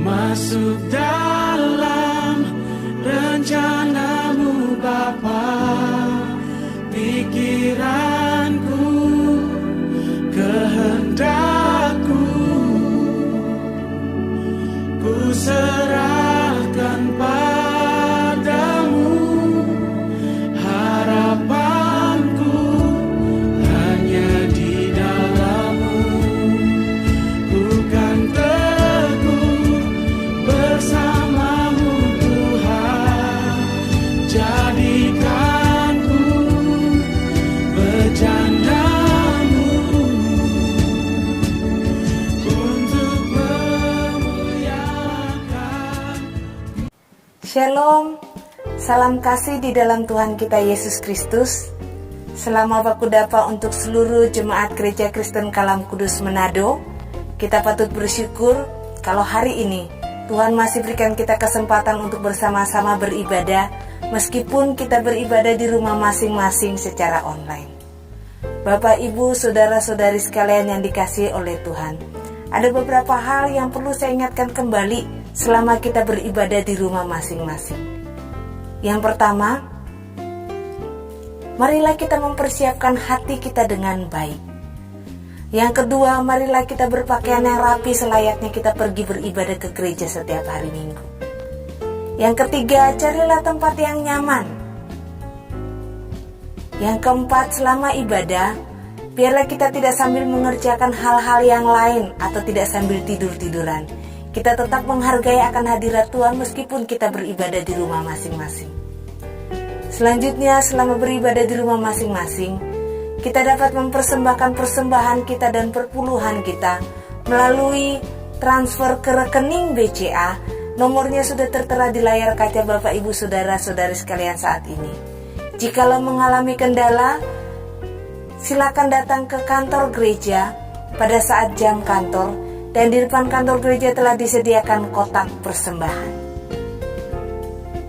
masuk dalam rencanamu Bapa. Pikiranku, kehendakku, ku serahkan padamu. Harapanku hanya di dalam-Mu. Ku kan teguh bersama-Mu Tuhan. Jadikanku berjandamu untuk memuliakan. Shalom, salam kasih di dalam Tuhan kita Yesus Kristus. Selamat Bakudapa untuk seluruh jemaat Gereja Kristen Kalam Kudus Manado. Kita patut bersyukur kalau hari ini Tuhan masih berikan kita kesempatan untuk bersama-sama beribadah, meskipun kita beribadah di rumah masing-masing secara online. Bapak, Ibu, saudara-saudari sekalian yang dikasihi oleh Tuhan, ada beberapa hal yang perlu saya ingatkan kembali selama kita beribadah di rumah masing-masing. Yang pertama, marilah kita mempersiapkan hati kita dengan baik. Yang kedua, marilah kita berpakaian yang rapi selayaknya kita pergi beribadah ke gereja setiap hari Minggu. Yang ketiga, carilah tempat yang nyaman. Yang keempat, selama ibadah, biarlah kita tidak sambil mengerjakan hal-hal yang lain atau tidak sambil tidur-tiduran. Kita tetap menghargai akan hadirat Tuhan meskipun kita beribadah di rumah masing-masing. Selanjutnya, selama beribadah di rumah masing-masing, kita dapat mempersembahkan persembahan kita dan perpuluhan kita melalui transfer ke rekening BCA. Nomornya sudah tertera di layar kaca Bapak, Ibu, saudara-saudari sekalian saat ini. Jikalau mengalami kendala, silakan datang ke kantor gereja pada saat jam kantor, dan di depan kantor gereja telah disediakan kotak persembahan.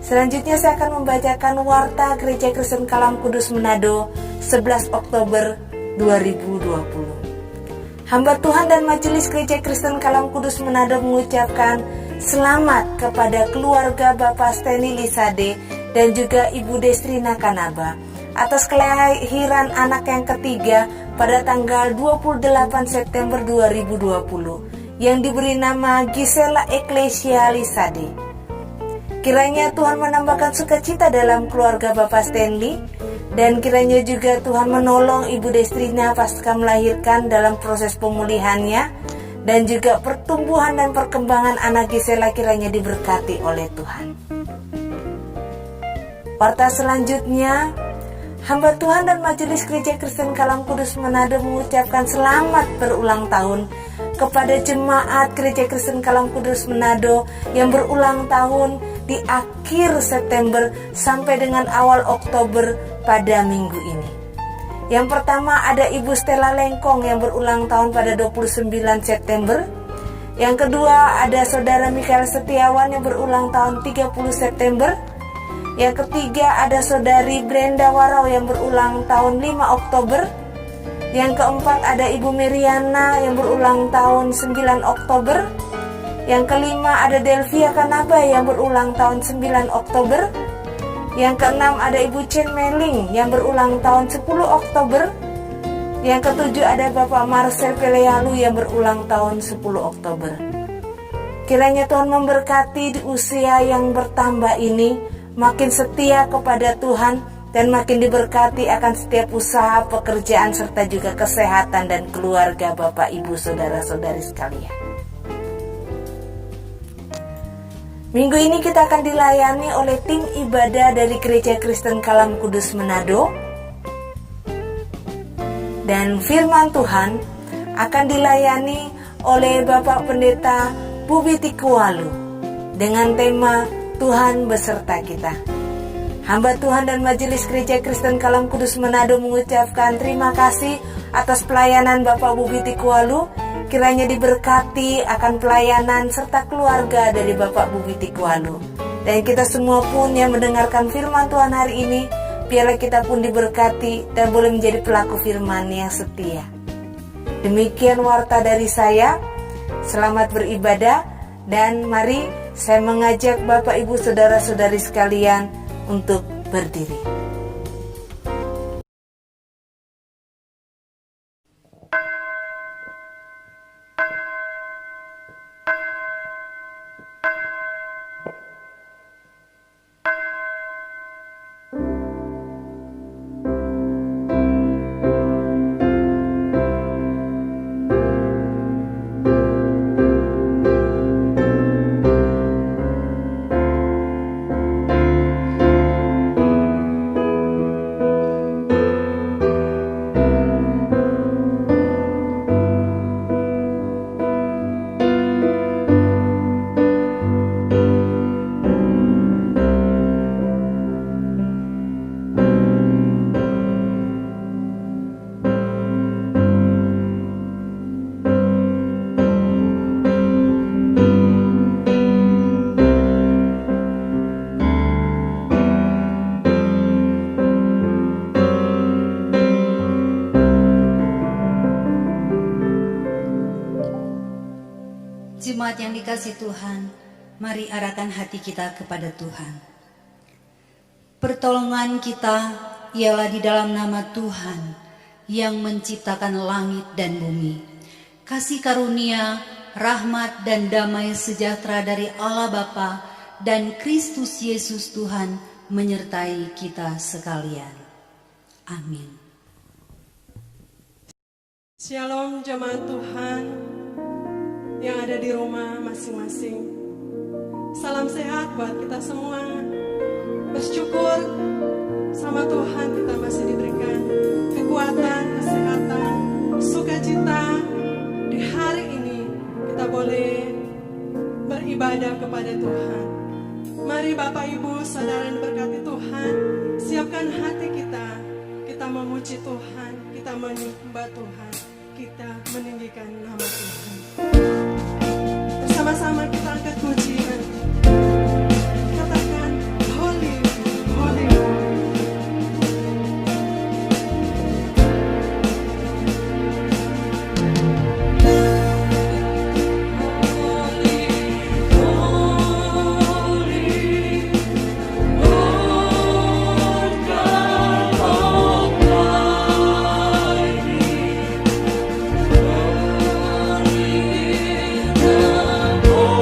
Selanjutnya saya akan membacakan Warta Gereja Kristen Kalam Kudus Manado 11 Oktober 2020. Hamba Tuhan dan Majelis Gereja Kristen Kalam Kudus Manado mengucapkan selamat kepada keluarga Bapak Steny Lisade dan juga Ibu Destri Nakanaba atas kelahiran anak yang ketiga pada tanggal 28 September 2020 yang diberi nama Gisela Ecclesia Lisade. Kiranya Tuhan menambahkan sukacita dalam keluarga Bapak Stanley, dan kiranya juga Tuhan menolong Ibu Destrina pasca melahirkan dalam proses pemulihannya, dan juga pertumbuhan dan perkembangan anak Gisela kiranya diberkati oleh Tuhan. Warta selanjutnya, hamba Tuhan dan Majelis Gereja Kristen Kalam Kudus Manado mengucapkan selamat berulang tahun kepada jemaat Gereja Kristen Kalam Kudus Manado yang berulang tahun di akhir September sampai dengan awal Oktober pada minggu ini. Yang pertama ada Ibu Stella Lengkong yang berulang tahun pada 29 September. Yang kedua ada Saudara Mikael Setiawan yang berulang tahun 30 September. Yang ketiga ada Saudari Brenda Warau yang berulang tahun 5 Oktober. Yang keempat ada Ibu Miriana yang berulang tahun 9 Oktober. Yang kelima ada Delvia Kanaba yang berulang tahun 9 Oktober. Yang keenam ada Ibu Chen Meling yang berulang tahun 10 Oktober. Yang ketujuh ada Bapak Marcel Pelealu yang berulang tahun 10 Oktober. Kiranya Tuhan memberkati di usia yang bertambah ini, makin setia kepada Tuhan dan makin diberkati akan setiap usaha, pekerjaan, serta juga kesehatan dan keluarga Bapak, Ibu, saudara-saudari sekalian. Minggu ini kita akan dilayani oleh tim ibadah dari Gereja Kristen Kalam Kudus Manado. Dan firman Tuhan akan dilayani oleh Bapak Pendeta Bubi Tikualu dengan tema Tuhan beserta kita. Hamba Tuhan dan Majelis Gereja Kristen Kalam Kudus Manado mengucapkan terima kasih atas pelayanan Bapak Bubi Tikualu. Kiranya diberkati akan pelayanan serta keluarga dari Bapak Bubi Tikualu. Dan kita semua pun yang mendengarkan firman Tuhan hari ini, biarlah kita pun diberkati dan boleh menjadi pelaku firman yang setia. Demikian warta dari saya. Selamat beribadah Dan mari saya mengajak Bapak Ibu Saudara-saudari sekalian untuk berdiri. Jemaat yang dikasihi Tuhan, mari arahkan hati kita kepada Tuhan. Pertolongan kita ialah di dalam nama Tuhan yang menciptakan langit dan bumi. Kasih karunia, rahmat dan damai sejahtera dari Allah Bapa dan Kristus Yesus Tuhan menyertai kita sekalian. Amin. Shalom jemaat Tuhan yang ada di rumah masing-masing. Salam sehat buat kita semua. Bersyukur sama Tuhan kita masih diberikan kekuatan, kesehatan, sukacita. Di hari ini kita boleh beribadah kepada Tuhan. Mari Bapak Ibu Saudara yang berkati Tuhan, siapkan hati kita. Kita memuji Tuhan, kita menyembah Tuhan, kita meninggikan nama Tuhan. Bersama-sama kita angkat pujian. Katakan holy, holy, Oh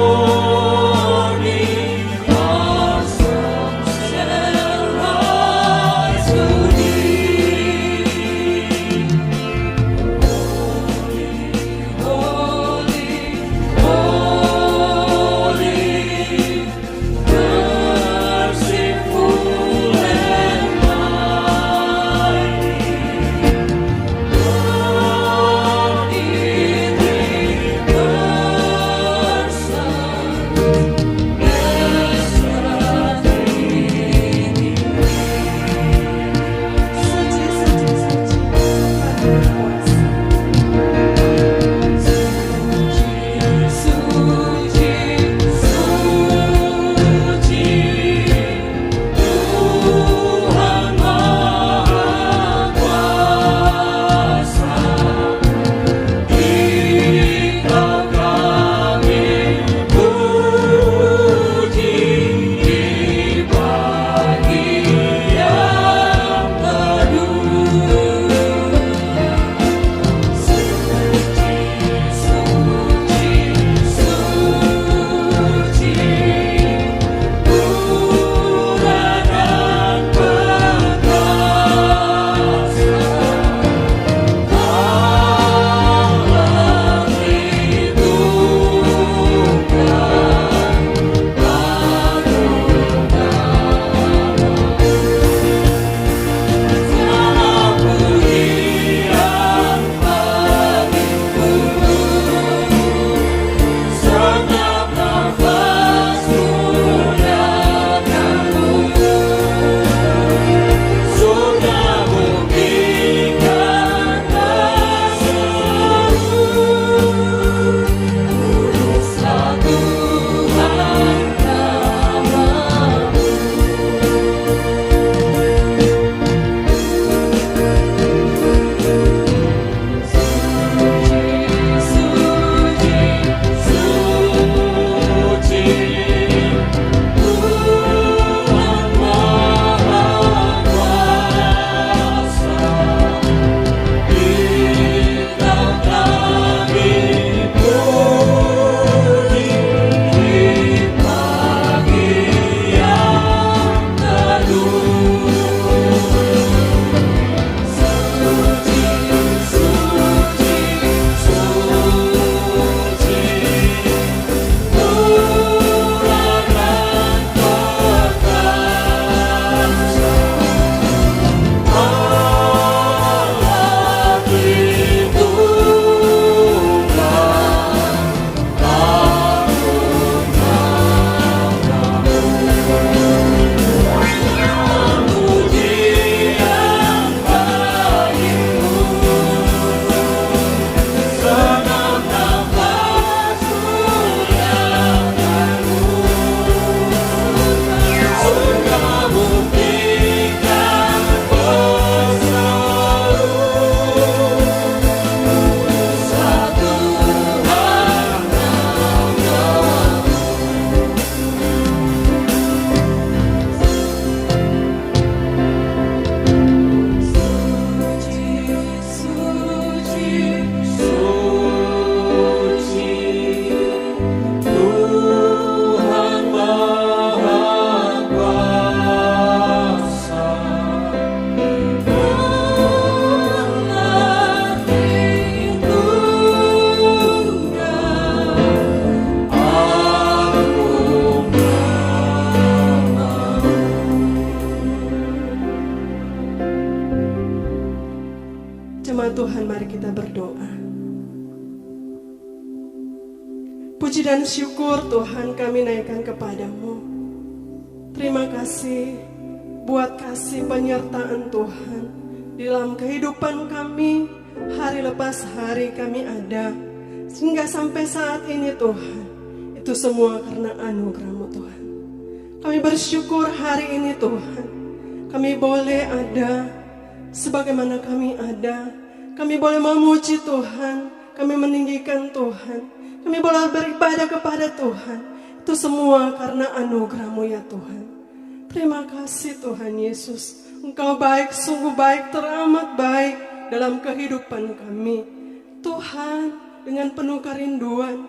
dan syukur Tuhan kami naikkan kepadamu. Terima kasih buat kasih penyertaan Tuhan di dalam kehidupan kami. Hari lepas hari kami ada sehingga sampai saat ini Tuhan. Itu semua karena anugerah-Mu Tuhan. Kami bersyukur hari ini Tuhan. Kami boleh ada sebagaimana kami ada. Kami boleh memuji Tuhan. Kami meninggikan Tuhan. Kami boleh beribadah kepada Tuhan. Itu semua karena anugerah-Mu ya Tuhan. Terima kasih Tuhan Yesus. Engkau baik, sungguh baik, teramat baik dalam kehidupan kami. Tuhan, dengan penuh kerinduan,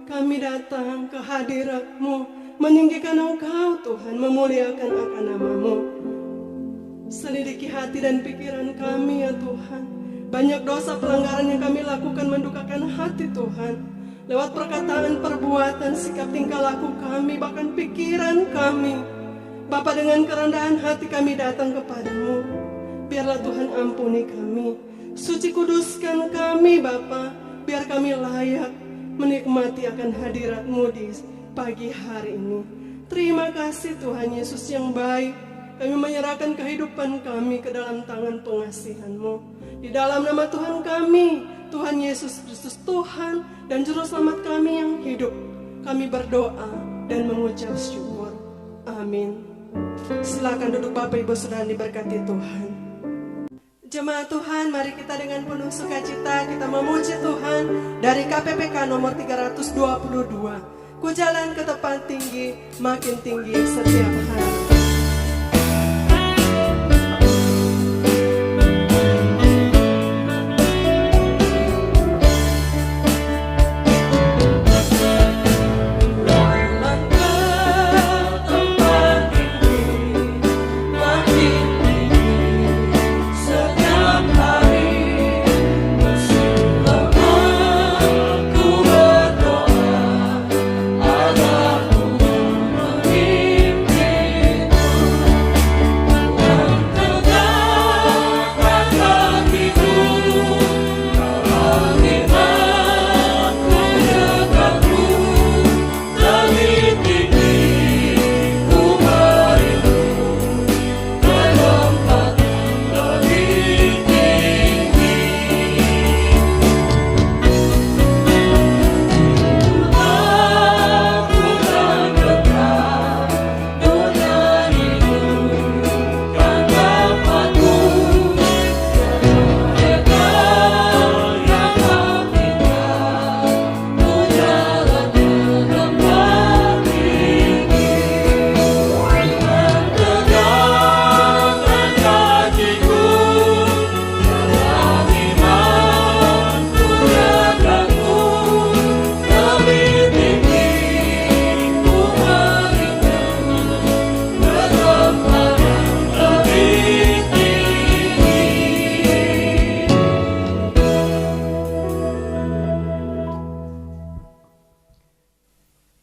kami datang ke hadirat-Mu, meninggikan Engkau Tuhan, memuliakan akan nama-Mu. Selidiki hati dan pikiran kami ya Tuhan. Banyak dosa pelanggaran yang kami lakukan mendukakan hati Tuhan. Lewat perkataan, perbuatan, sikap tingkah laku kami, bahkan pikiran kami. Bapa, dengan kerendahan hati kami datang kepadamu. Biarlah Tuhan ampuni kami. Suci kuduskan kami Bapa. Biar kami layak menikmati akan hadirat-Mu di pagi hari ini. Terima kasih Tuhan Yesus yang baik. Kami menyerahkan kehidupan kami ke dalam tangan pengasihan-Mu. Di dalam nama Tuhan kami, Tuhan Yesus Kristus, Tuhan dan Juru Selamat kami yang hidup, kami berdoa dan mengucap syukur. Amin. Silakan duduk Bapak Ibu Saudara diberkati Tuhan. Jemaat Tuhan, mari kita dengan penuh sukacita kita memuji Tuhan dari KPPK nomor 322. Ku jalan ke tempat tinggi, makin tinggi setiap hari.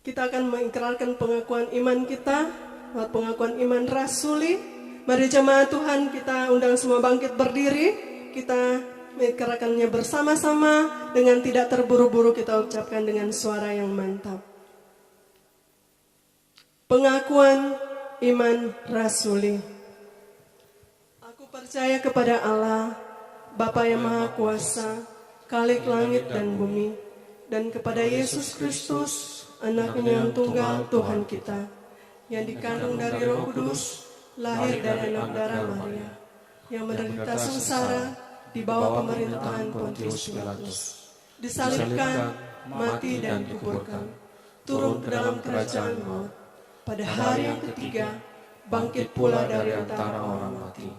Kita akan mengikrarkan pengakuan iman kita lewat pengakuan iman rasuli. Mari jemaat Tuhan, kita undang semua bangkit berdiri. Kita mengikrarkannya bersama-sama dengan tidak terburu-buru, kita ucapkan dengan suara yang mantap. Pengakuan iman rasuli. Aku percaya kepada Allah, Bapa yang Maha Kuasa, Khalik langit dan bumi, dan kepada Yesus Kristus, Anaknya yang tunggal Tuhan kita, yang dikandung dari Roh Kudus, lahir dari anak darah Maria, yang menderita sengsara di bawah pemerintahan Pontius Pilatus, disalibkan, mati dan dikuburkan, turun ke dalam kerajaan maut, pada hari yang ketiga bangkit pula dari antara orang mati,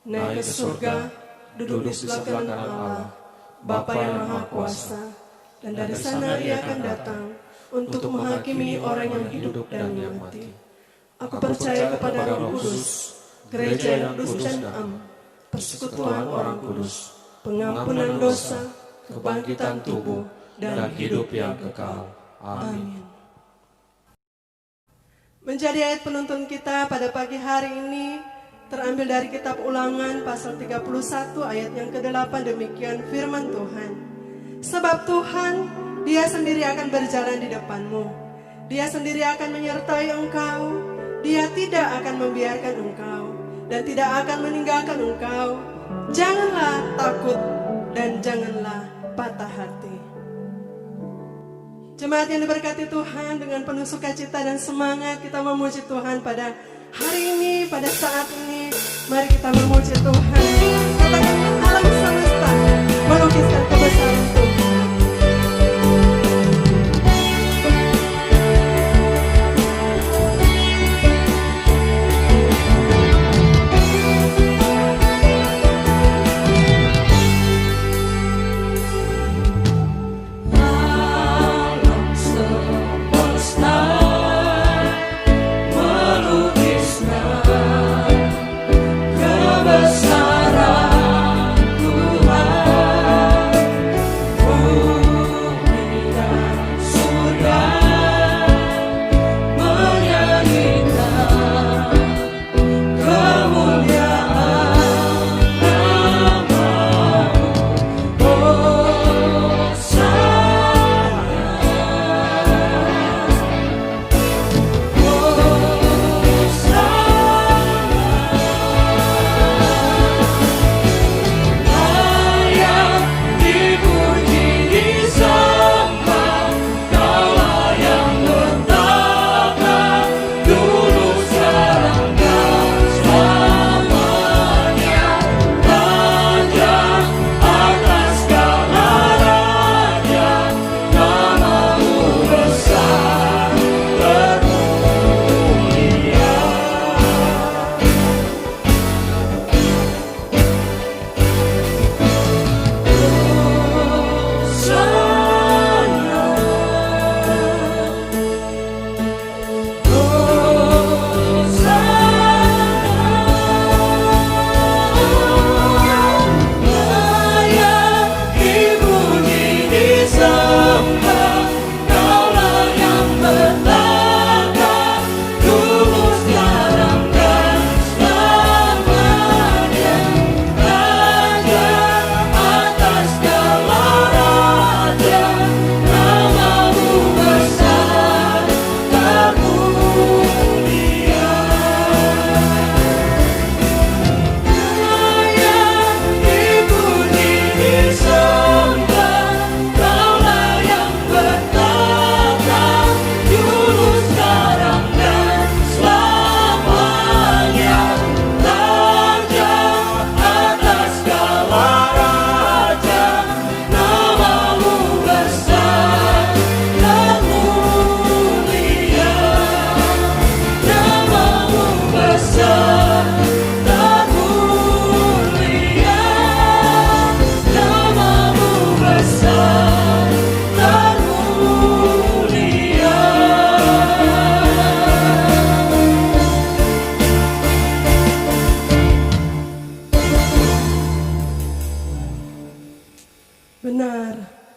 naik ke surga, duduk di sebelah kanan Allah, Bapa yang Maha Kuasa, dan dari sana Ia akan datang untuk menghakimi orang yang hidup dan yang mati. Aku percaya kepada Roh Kudus, gereja yang kudus dan am, persekutuan orang kudus, pengampunan dosa, kebangkitan tubuh, dan hidup yang kekal. Amin. Menjadi ayat penuntun kita pada pagi hari ini terambil dari kitab Ulangan pasal 31 ayat yang ke-8. Demikian firman Tuhan. Sebab Tuhan Dia sendiri akan berjalan di depanmu. Dia sendiri akan menyertai engkau. Dia tidak akan membiarkan engkau dan tidak akan meninggalkan engkau. Janganlah takut dan janganlah patah hati. Jemaat yang diberkati Tuhan, dengan penuh sukacita dan semangat kita memuji Tuhan pada hari ini, pada saat ini. Mari kita memuji Tuhan. Katakan alam semesta melukiskan kebesaran Tuhan.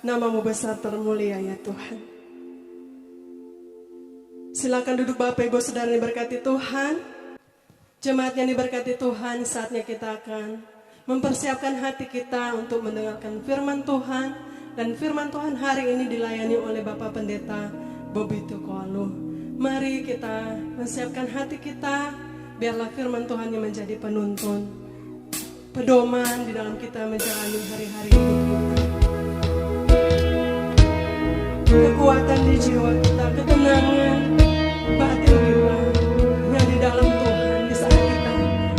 Namamu besar termulia ya Tuhan. Silakan duduk Bapak Ibu Saudara yang diberkati Tuhan. Jemaat yang diberkati Tuhan, saatnya kita akan mempersiapkan hati kita untuk mendengarkan firman Tuhan. Dan firman Tuhan hari ini dilayani oleh Bapak Pendeta Bobby Tukoalu. Mari kita menyiapkan hati kita, biarlah firman Tuhan yang menjadi penuntun, pedoman di dalam kita menjalani hari-hari hidup kita. Kekuatan di jiwa kita, ketenangan batin kita yang di dalam Tuhan di saat kita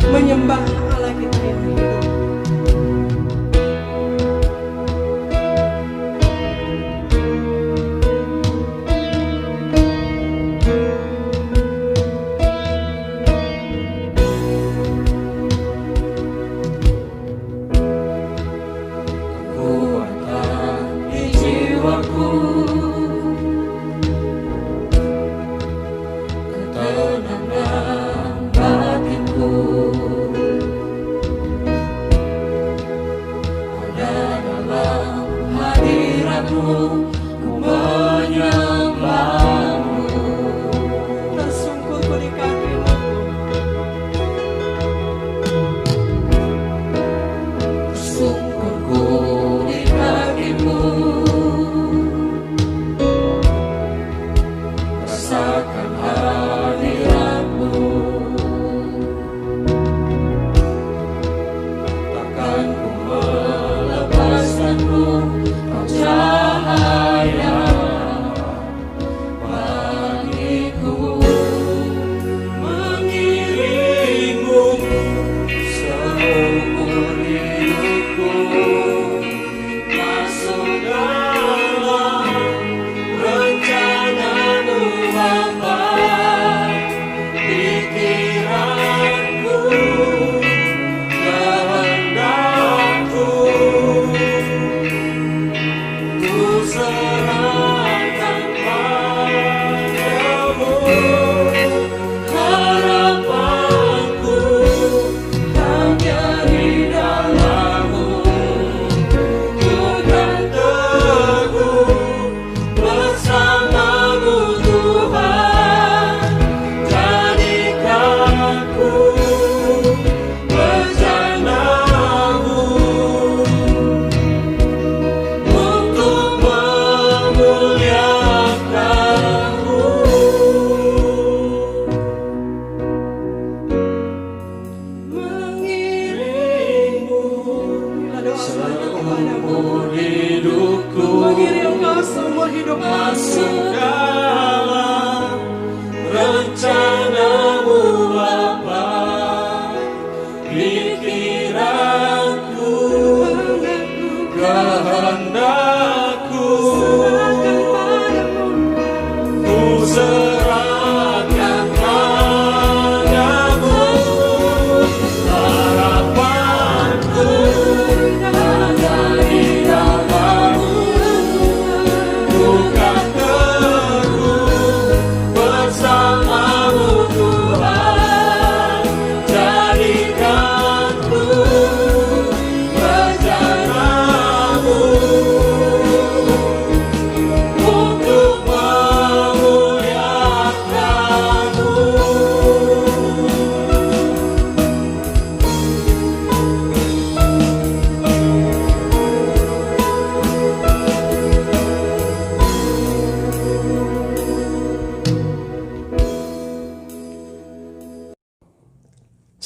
menyembah Allah kita yang hidup.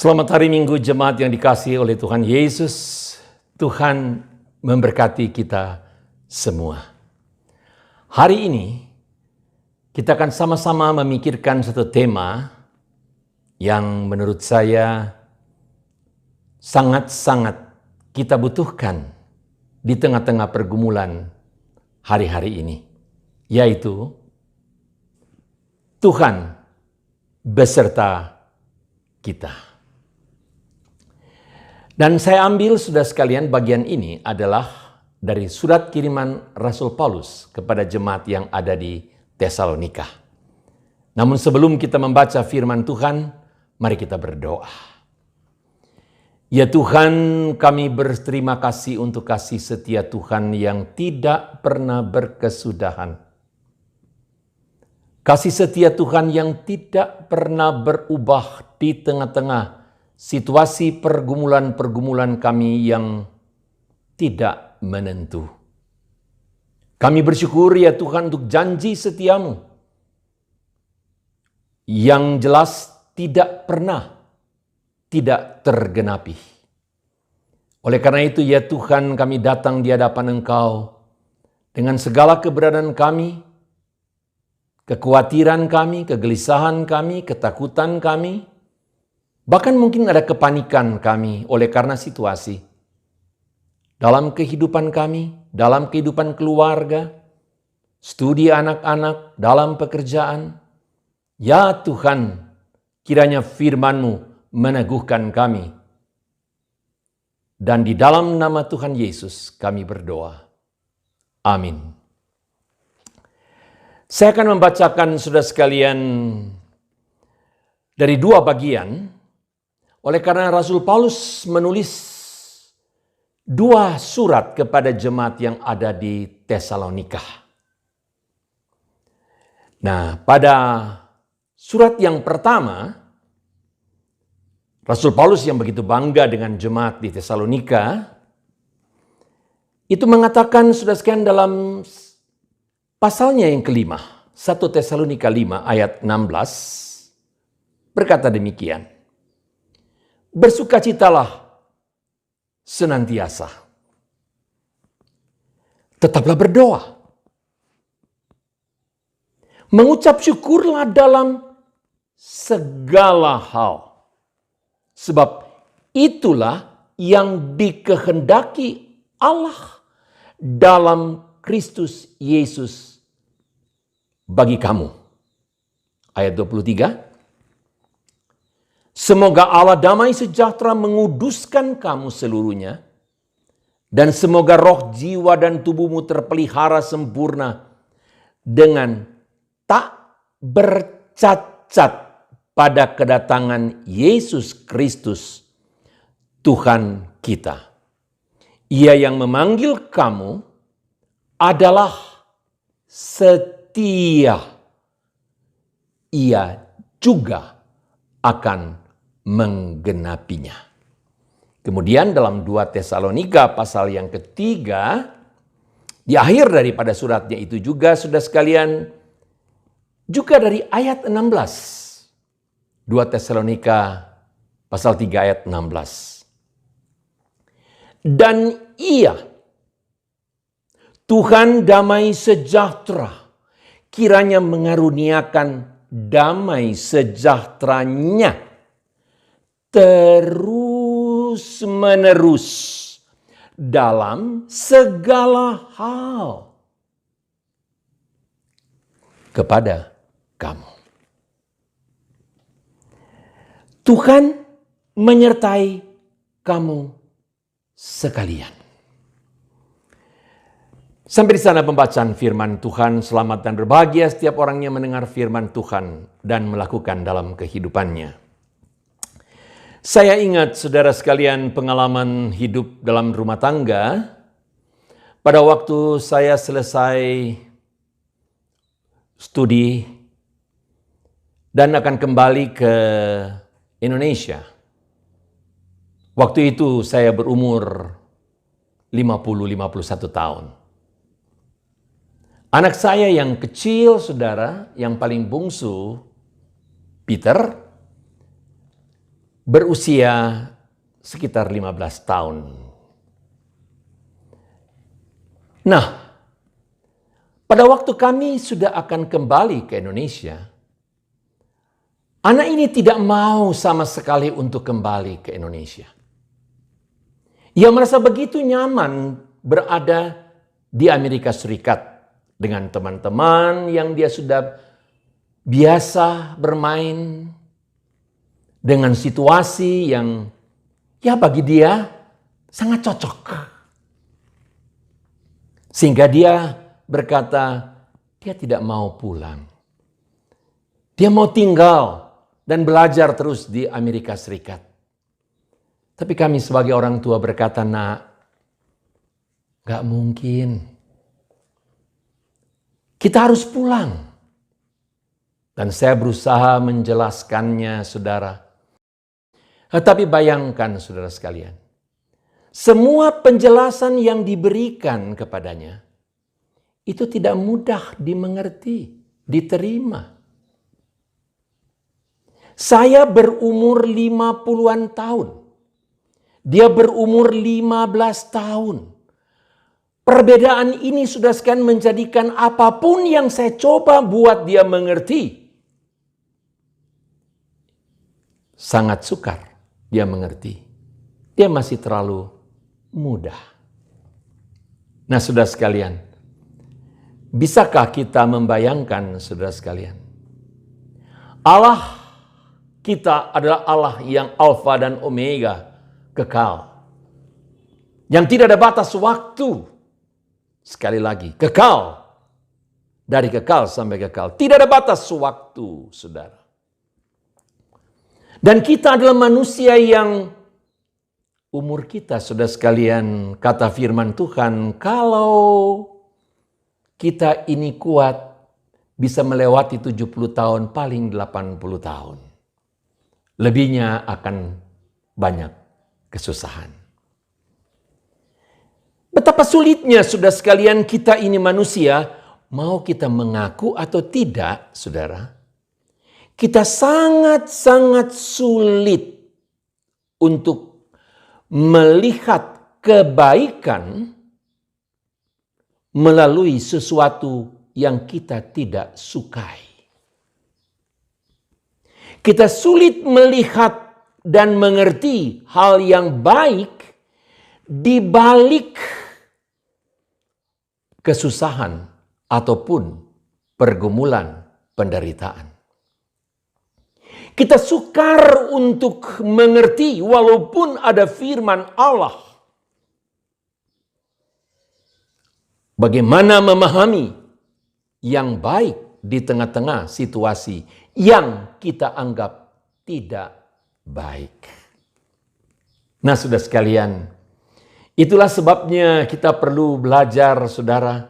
Selamat hari Minggu jemaat yang dikasihi oleh Tuhan Yesus. Tuhan memberkati kita semua. Hari ini kita akan sama-sama memikirkan satu tema yang menurut saya sangat-sangat kita butuhkan di tengah-tengah pergumulan hari-hari ini, yaitu Tuhan beserta kita. Dan saya ambil, saudara sekalian, bagian ini adalah dari surat kiriman Rasul Paulus kepada jemaat yang ada di Tesalonika. Namun sebelum kita membaca firman Tuhan, mari kita berdoa. Ya Tuhan, kami berterima kasih untuk kasih setia Tuhan yang tidak pernah berkesudahan. Kasih setia Tuhan yang tidak pernah berubah di tengah-tengah situasi pergumulan-pergumulan kami yang tidak menentu. Kami bersyukur ya Tuhan untuk janji setiamu yang jelas tidak pernah tidak tergenapi. Oleh karena itu ya Tuhan, kami datang di hadapan Engkau dengan segala keberadaan kami, kekhawatiran kami, kegelisahan kami, ketakutan kami, bahkan mungkin ada kepanikan kami oleh karena situasi. Dalam kehidupan kami, dalam kehidupan keluarga, studi anak-anak, dalam pekerjaan. Ya Tuhan, kiranya firman-Mu meneguhkan kami. Dan di dalam nama Tuhan Yesus kami berdoa. Amin. Saya akan membacakan saudara sekalian dari dua bagian. Oleh karena Rasul Paulus menulis dua surat kepada jemaat yang ada di Tesalonika. Nah, pada surat yang pertama, Rasul Paulus yang begitu bangga dengan jemaat di Tesalonika, itu mengatakan, saudara sekalian, dalam pasalnya yang kelima, 1 Tesalonika 5 ayat 16, berkata demikian. Bersukacitalah senantiasa. Tetaplah berdoa. Mengucap syukurlah dalam segala hal. Sebab itulah yang dikehendaki Allah dalam Kristus Yesus bagi kamu. Ayat 23. Semoga Allah damai sejahtera menguduskan kamu seluruhnya. Dan semoga roh, jiwa, dan tubuhmu terpelihara sempurna dengan tak bercacat pada kedatangan Yesus Kristus, Tuhan kita. Ia yang memanggil kamu adalah setia. Ia juga akan menggenapinya. Kemudian dalam 2 Tesalonika pasal yang ketiga, di akhir daripada suratnya itu juga, saudara sekalian, juga dari ayat 16. 2 Tesalonika pasal 3 ayat 16. Dan ia, Tuhan damai sejahtera, kiranya mengaruniakan damai sejahteranya terus menerus dalam segala hal kepada kamu. Tuhan menyertai kamu sekalian. Sampai di sana pembacaan firman Tuhan. Selamat dan berbahagia setiap orang yang mendengar firman Tuhan dan melakukan dalam kehidupannya. Saya ingat, saudara sekalian, pengalaman hidup dalam rumah tangga pada waktu saya selesai studi dan akan kembali ke Indonesia. Waktu itu saya berumur 50-51 tahun. Anak saya yang kecil, saudara, yang paling bungsu, Peter, berusia sekitar 15 tahun. Nah, pada waktu kami sudah akan kembali ke Indonesia, anak ini tidak mau sama sekali untuk kembali ke Indonesia. Ia merasa begitu nyaman berada di Amerika Serikat dengan teman-teman yang dia sudah biasa bermain, dengan situasi yang ya bagi dia sangat cocok. Sehingga dia berkata, dia tidak mau pulang. Dia mau tinggal dan belajar terus di Amerika Serikat. Tapi kami sebagai orang tua berkata, nak, gak mungkin. Kita harus pulang. Dan saya berusaha menjelaskannya, saudara. Tetapi bayangkan, saudara sekalian, semua penjelasan yang diberikan kepadanya itu tidak mudah dimengerti, diterima. Saya berumur 50-an tahun. Dia berumur 15 tahun. Perbedaan ini sudah sekian menjadikan apapun yang saya coba buat dia mengerti, sangat sukar dia mengerti. Dia masih terlalu mudah. Nah, saudara sekalian, bisakah kita membayangkan, saudara sekalian, Allah kita adalah Allah yang Alfa dan Omega, kekal, yang tidak ada batas waktu. Sekali lagi, kekal, dari kekal sampai kekal, tidak ada batas waktu, saudara. Dan kita adalah manusia yang umur kita, saudara sekalian, kata firman Tuhan, kalau kita ini kuat, bisa melewati 70 tahun, paling 80 tahun. Lebihnya akan banyak kesusahan. Betapa sulitnya, saudara sekalian, kita ini manusia, mau kita mengaku atau tidak, saudara, kita sangat-sangat sulit untuk melihat kebaikan melalui sesuatu yang kita tidak sukai. Kita sulit melihat dan mengerti hal yang baik di balik kesusahan ataupun pergumulan penderitaan. Kita sukar untuk mengerti walaupun ada firman Allah. Bagaimana memahami yang baik di tengah-tengah situasi yang kita anggap tidak baik. Nah, saudara sekalian, itulah sebabnya kita perlu belajar, saudara,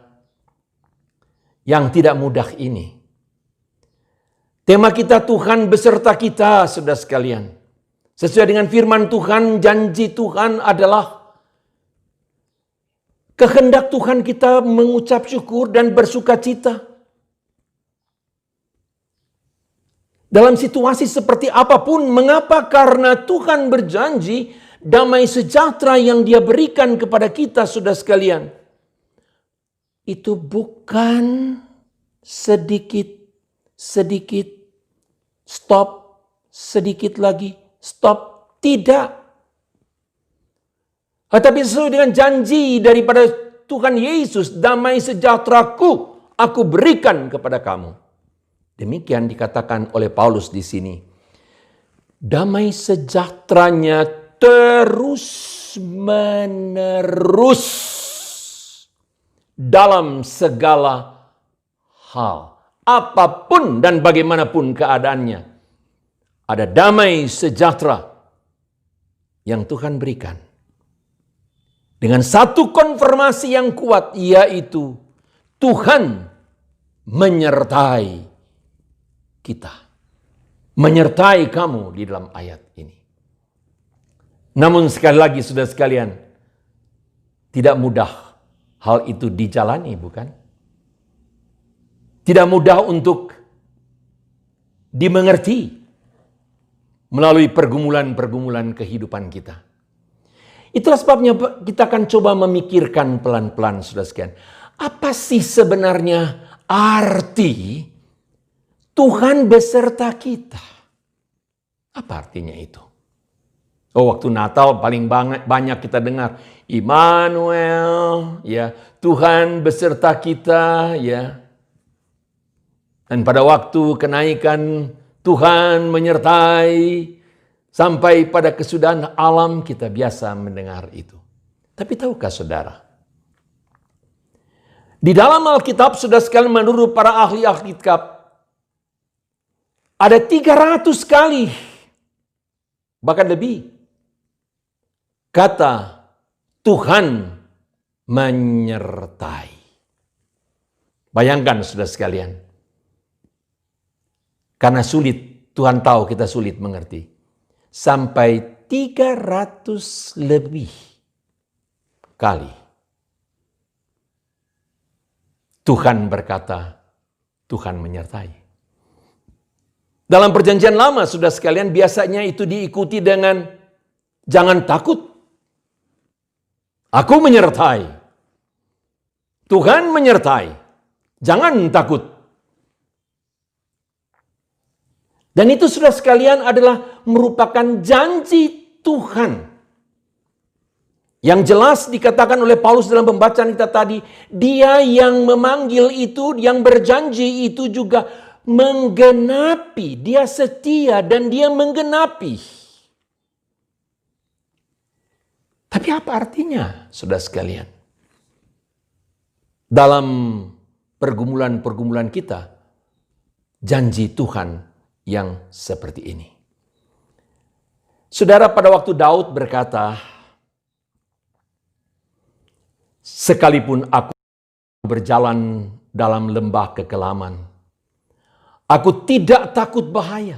yang tidak mudah ini. Tema kita Tuhan beserta kita, saudara sekalian. Sesuai dengan firman Tuhan, janji Tuhan adalah kehendak Tuhan kita mengucap syukur dan bersuka cita. Dalam situasi seperti apapun, mengapa? Karena Tuhan berjanji damai sejahtera yang Dia berikan kepada kita, saudara sekalian, itu bukan sedikit, stop, sedikit lagi, stop. Tidak. Tetapi sesuai dengan janji daripada Tuhan Yesus, damai sejahtera-Ku aku berikan kepada kamu. Demikian dikatakan oleh Paulus di sini. Damai sejahteranya terus menerus dalam segala hal. Apapun dan bagaimanapun keadaannya, ada damai sejahtera yang Tuhan berikan. Dengan satu konfirmasi yang kuat, yaitu Tuhan menyertai kita. Menyertai kamu di dalam ayat ini. Namun sekali lagi, saudara sekalian, tidak mudah hal itu dijalani, bukan? Tidak mudah untuk dimengerti. melalui pergumulan-pergumulan kehidupan kita. Itulah sebabnya kita akan coba memikirkan pelan-pelan, saudara sekalian. Apa sih sebenarnya arti Tuhan beserta kita? Apa artinya itu? Oh, waktu Natal paling banyak kita dengar Immanuel, ya, Tuhan beserta kita, ya. Dan pada waktu kenaikan Tuhan menyertai, sampai pada kesudahan alam kita biasa mendengar itu. Tapi tahukah saudara? Di dalam Alkitab, saudara sekalian, menurut para ahli Alkitab, ada 300 kali, bahkan lebih, kata Tuhan menyertai. Bayangkan saudara sekalian. Karena sulit, Tuhan tahu kita sulit mengerti. Sampai 300 lebih kali. Tuhan berkata, Tuhan menyertai. Dalam perjanjian lama, saudara sekalian, biasanya itu diikuti dengan jangan takut. Aku menyertai. Tuhan menyertai. Jangan takut. Dan itu, saudara sekalian, adalah merupakan janji Tuhan. Yang jelas dikatakan oleh Paulus dalam pembacaan kita tadi, dia yang memanggil itu, yang berjanji itu juga menggenapi. Dia setia dan dia menggenapi. Tapi apa artinya, saudara sekalian? Dalam pergumulan-pergumulan kita, janji Tuhan yang seperti ini. Saudara, pada waktu Daud berkata, sekalipun aku berjalan dalam lembah kekelaman, aku tidak takut bahaya,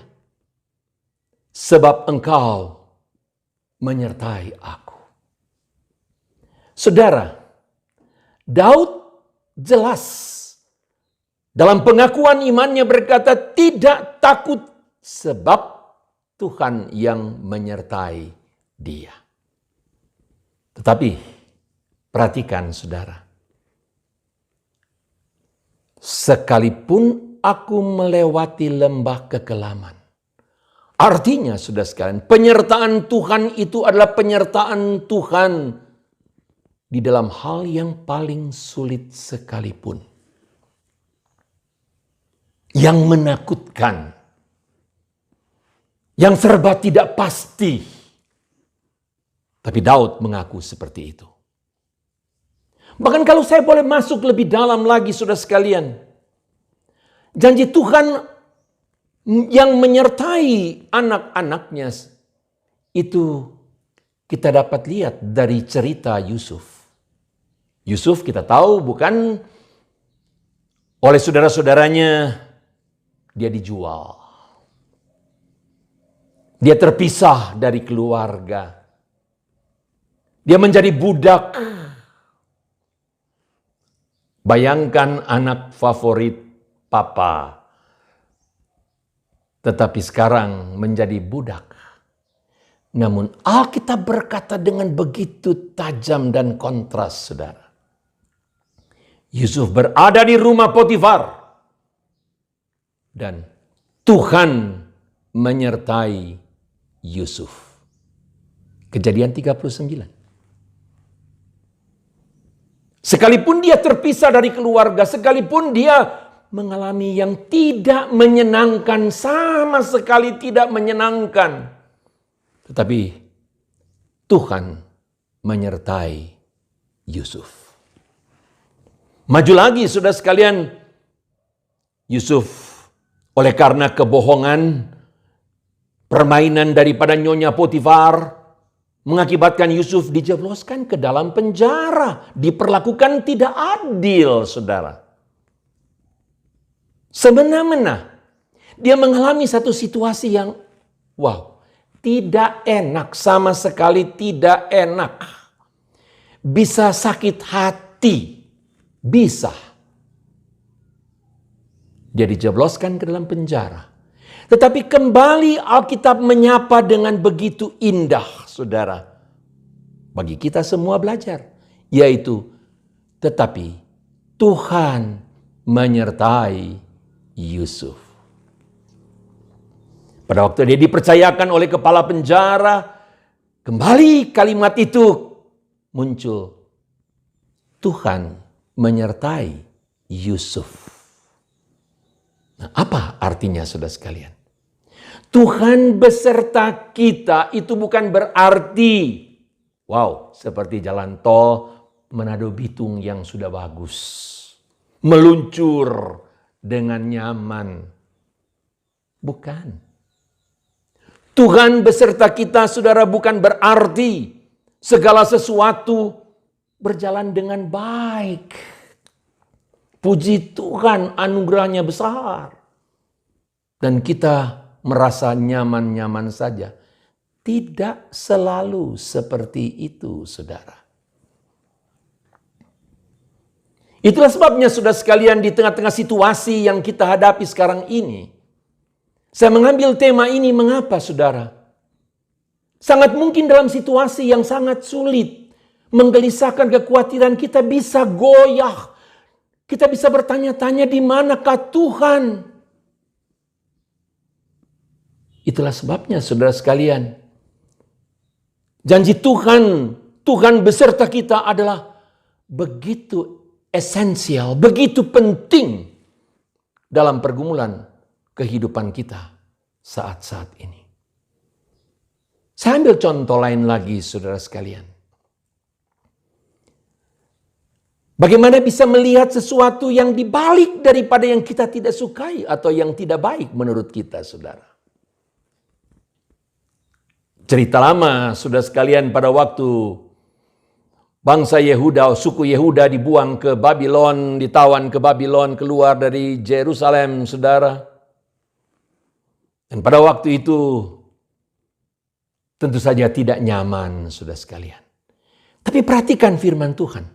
sebab Engkau menyertai aku. Saudara, Daud jelas dalam pengakuan imannya berkata tidak takut sebab Tuhan yang menyertai dia. Tetapi perhatikan saudara. Sekalipun aku melewati lembah kekelaman. Artinya saudara sekalian, penyertaan Tuhan itu adalah penyertaan Tuhan di dalam hal yang paling sulit sekalipun. Yang menakutkan, yang serba tidak pasti. Tapi Daud mengaku seperti itu. Bahkan kalau saya boleh masuk lebih dalam lagi, saudara sekalian, janji Tuhan yang menyertai anak-anaknya itu kita dapat lihat dari cerita Yusuf. Yusuf kita tahu bukan oleh saudara-saudaranya. Dia dijual. Dia terpisah dari keluarga. Dia menjadi budak. Bayangkan anak favorit papa. Tetapi sekarang menjadi budak. Namun Alkitab berkata dengan begitu tajam dan kontras, saudara. Yusuf berada di rumah Potifar. Dan Tuhan menyertai Yusuf. Kejadian 39. Sekalipun dia terpisah dari keluarga, sekalipun dia mengalami yang tidak menyenangkan, sama sekali tidak menyenangkan. Tetapi Tuhan menyertai Yusuf. Maju lagi saudara sekalian, Yusuf oleh karena kebohongan, permainan daripada nyonya Potifar, mengakibatkan Yusuf dijebloskan ke dalam penjara. Diperlakukan tidak adil, saudara. Semena-mena. Dia mengalami satu situasi yang, wow, tidak enak, sama sekali tidak enak. Bisa sakit hati, bisa. Dia dijebloskan ke dalam penjara. Tetapi kembali Alkitab menyapa dengan begitu indah, saudara. Bagi kita semua belajar. Yaitu, tetapi Tuhan menyertai Yusuf. Pada waktu dia dipercayakan oleh kepala penjara, kembali kalimat itu muncul. Tuhan menyertai Yusuf. Nah, apa artinya saudara sekalian? Tuhan beserta kita itu bukan berarti, wow, seperti jalan tol Manado Bitung yang sudah bagus. Meluncur dengan nyaman. Bukan. Tuhan beserta kita, saudara, bukan berarti segala sesuatu berjalan dengan baik. Puji Tuhan, anugerahnya besar. Dan kita merasa nyaman-nyaman saja. Tidak selalu seperti itu, saudara. Itulah sebabnya, saudara sekalian, di tengah-tengah situasi yang kita hadapi sekarang ini, saya mengambil tema ini. Mengapa, saudara? Sangat mungkin dalam situasi yang sangat sulit, menggelisahkan, kekhawatiran kita bisa goyah. Kita bisa bertanya-tanya, di manakah Tuhan? Itulah sebabnya, saudara sekalian, janji Tuhan beserta kita adalah begitu esensial, begitu penting dalam pergumulan kehidupan kita saat-saat ini. Saya ambil contoh lain lagi, saudara sekalian. Bagaimana bisa melihat sesuatu yang dibalik daripada yang kita tidak sukai atau yang tidak baik menurut kita, saudara. Cerita lama, saudara sekalian, pada waktu bangsa Yehuda, suku Yehuda dibuang ke Babylon, ditawan ke Babylon, keluar dari Yerusalem, saudara. Dan pada waktu itu tentu saja tidak nyaman, saudara sekalian. Tapi perhatikan firman Tuhan.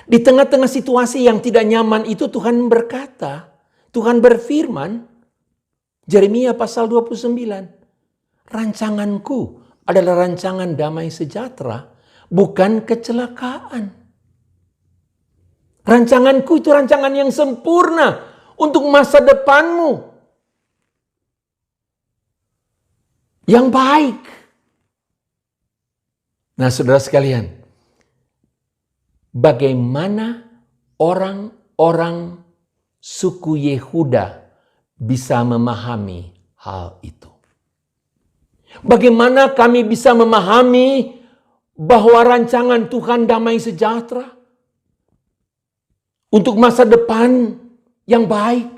Di tengah-tengah situasi yang tidak nyaman itu Tuhan berkata, Tuhan berfirman, Yeremia pasal 29, rancanganku adalah rancangan damai sejahtera, bukan kecelakaan. Rancanganku itu rancangan yang sempurna untuk masa depanmu yang baik. Nah, saudara sekalian, bagaimana orang-orang suku Yehuda bisa memahami hal itu? Bagaimana kami bisa memahami bahwa rancangan Tuhan damai sejahtera untuk masa depan yang baik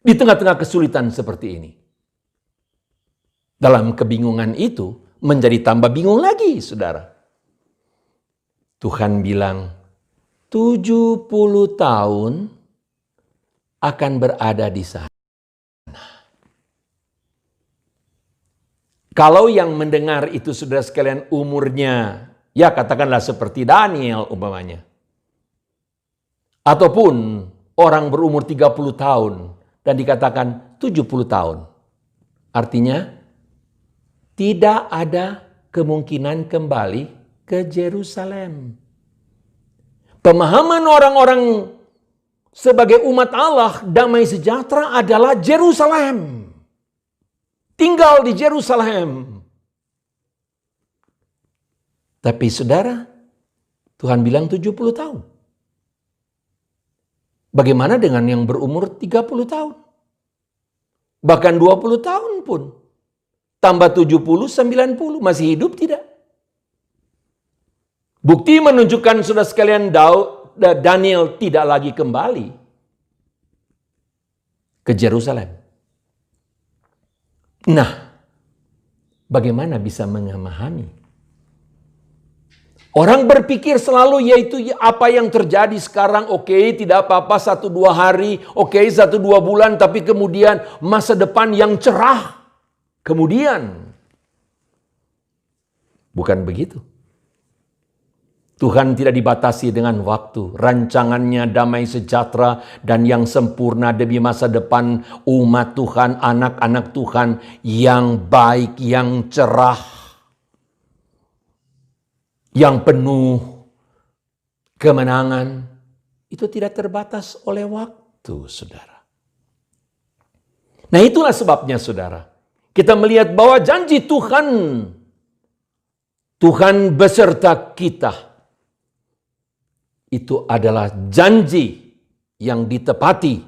di tengah-tengah kesulitan seperti ini? Dalam kebingungan itu menjadi tambah bingung lagi, saudara. Tuhan bilang, 70 tahun akan berada di sana. Kalau yang mendengar itu, saudara sekalian, umurnya, ya katakanlah seperti Daniel umpamanya. Ataupun orang berumur 30 tahun dan dikatakan 70 tahun. Artinya, tidak ada kemungkinan kembali ke Yerusalem. Pemahaman orang-orang sebagai umat Allah, damai sejahtera adalah Yerusalem. Tinggal di Yerusalem. Tapi saudara, Tuhan bilang 70 tahun. Bagaimana dengan yang berumur 30 tahun? Bahkan 20 tahun pun. Tambah 70, 90. Masih hidup tidak? Bukti menunjukkan, saudara sekalian, Daniel tidak lagi kembali ke Yerusalem. Nah, bagaimana bisa memahami? Orang berpikir selalu yaitu apa yang terjadi sekarang, oke, tidak apa-apa 1-2 hari, oke, 1-2 bulan, tapi kemudian masa depan yang cerah. Kemudian, bukan begitu. Tuhan tidak dibatasi dengan waktu. Rancangannya damai sejahtera dan yang sempurna demi masa depan umat Tuhan, anak-anak Tuhan yang baik, yang cerah, yang penuh kemenangan. Itu tidak terbatas oleh waktu, saudara. Nah, itulah sebabnya, saudara, kita melihat bahwa janji Tuhan beserta kita, itu adalah janji yang ditepati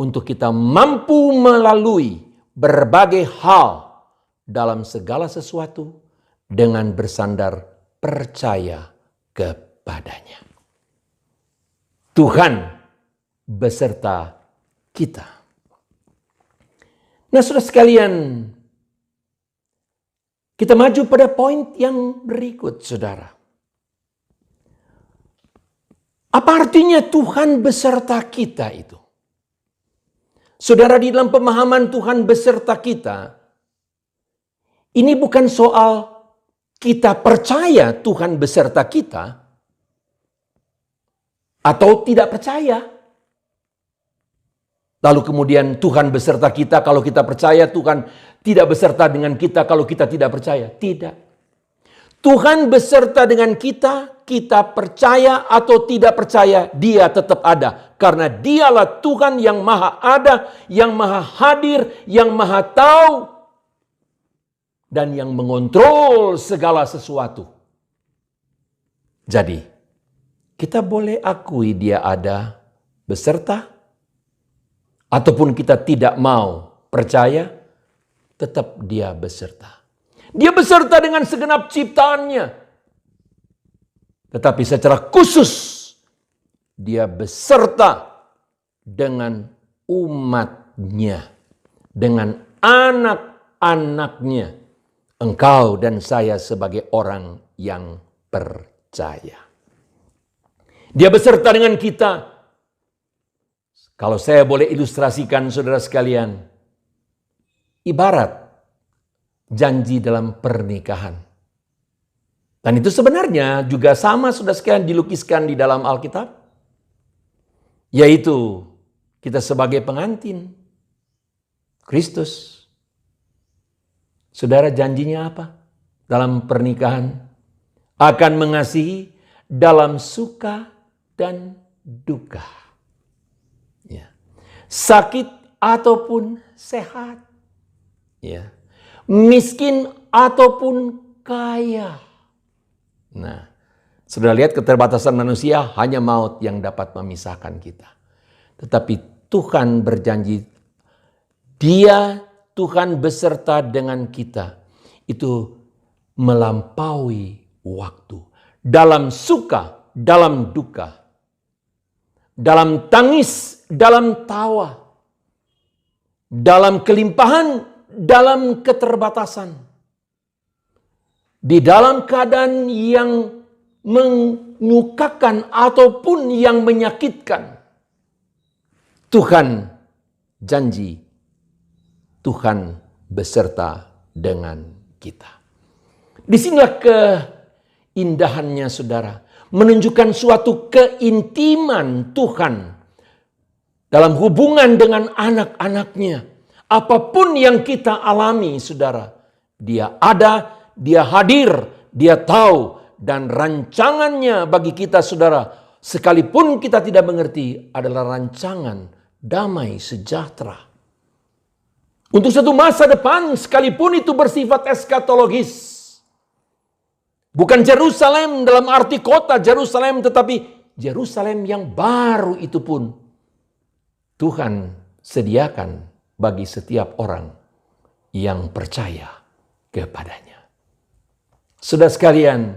untuk kita mampu melalui berbagai hal dalam segala sesuatu dengan bersandar percaya kepadanya. Tuhan beserta kita. Nah, saudara sekalian, kita maju pada poin yang berikut, saudara. Apa artinya Tuhan beserta kita itu? Saudara, di dalam pemahaman Tuhan beserta kita, ini bukan soal kita percaya Tuhan beserta kita atau tidak percaya. Lalu kemudian Tuhan beserta kita kalau kita percaya, Tuhan tidak beserta dengan kita kalau kita tidak percaya. Tidak. Tuhan beserta dengan kita, kita percaya atau tidak percaya, Dia tetap ada. Karena Dialah Tuhan yang maha ada, yang maha hadir, yang maha tahu, dan yang mengontrol segala sesuatu. Jadi, kita boleh akui Dia ada beserta, ataupun kita tidak mau percaya, tetap Dia beserta. Dia beserta dengan segenap ciptaannya. Tetapi secara khusus, Dia beserta dengan umatnya. Dengan anak-anaknya. Engkau dan saya sebagai orang yang percaya. Dia beserta dengan kita. Kalau saya boleh ilustrasikan, saudara sekalian, ibarat janji dalam pernikahan. Dan itu sebenarnya juga sama, saudara sekalian, dilukiskan di dalam Alkitab. Yaitu kita sebagai pengantin Kristus. Saudara, janjinya apa? Dalam pernikahan akan mengasihi dalam suka dan duka. Ya. Sakit ataupun sehat. Ya. Miskin ataupun kaya. Nah, sudah lihat keterbatasan manusia, hanya maut yang dapat memisahkan kita. Tetapi Tuhan berjanji, Dia, Tuhan beserta dengan kita. Itu melampaui waktu. Dalam suka, dalam duka. Dalam tangis, dalam tawa. Dalam kelimpahan, dalam keterbatasan, di dalam keadaan yang menyukakan ataupun yang menyakitkan, Tuhan janji, Tuhan beserta dengan kita. Disinilah keindahannya, saudara, menunjukkan suatu keintiman Tuhan dalam hubungan dengan anak-anaknya. Apapun yang kita alami, saudara, Dia ada, Dia hadir, Dia tahu, dan rancangannya bagi kita, saudara, sekalipun kita tidak mengerti, adalah rancangan damai sejahtera. Untuk satu masa depan, sekalipun itu bersifat eskatologis. Bukan Yerusalem dalam arti kota Yerusalem, tetapi Yerusalem yang baru itu pun Tuhan sediakan bagi setiap orang yang percaya kepadanya. Saudara sekalian,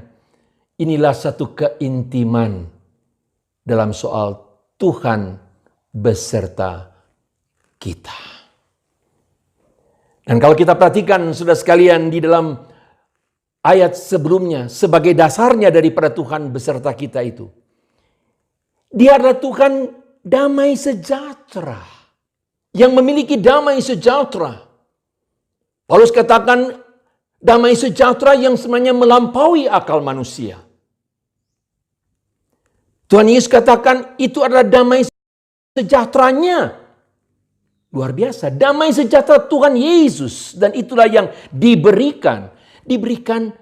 inilah satu keintiman dalam soal Tuhan beserta kita. Dan kalau kita perhatikan, saudara sekalian, di dalam ayat sebelumnya, sebagai dasarnya daripada Tuhan beserta kita itu, Dia adalah Tuhan damai sejahtera. Yang memiliki damai sejahtera. Paulus katakan damai sejahtera yang sebenarnya melampaui akal manusia. Tuhan Yesus katakan itu adalah damai sejahteranya. Luar biasa, damai sejahtera Tuhan Yesus. Dan itulah yang diberikan. Diberikan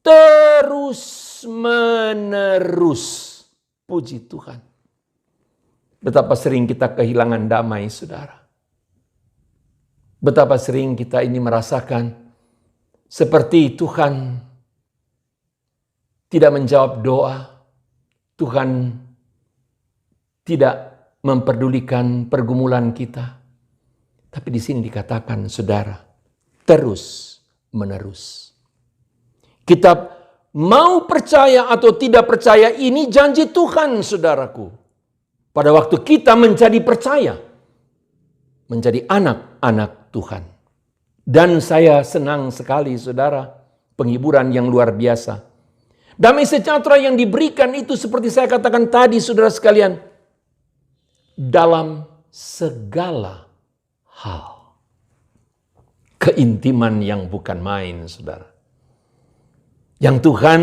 terus menerus. Puji Tuhan. Betapa sering kita kehilangan damai, saudara. Betapa sering kita ini merasakan seperti Tuhan tidak menjawab doa. Tuhan tidak memperdulikan pergumulan kita. Tapi di sini dikatakan, saudara, terus menerus. Kita mau percaya atau tidak percaya, ini janji Tuhan, saudaraku. Pada waktu kita menjadi percaya, menjadi anak-anak Tuhan. Dan saya senang sekali, saudara, penghiburan yang luar biasa. Damai sejahtera yang diberikan itu seperti saya katakan tadi, saudara sekalian, dalam segala hal. Keintiman yang bukan main, saudara. Yang Tuhan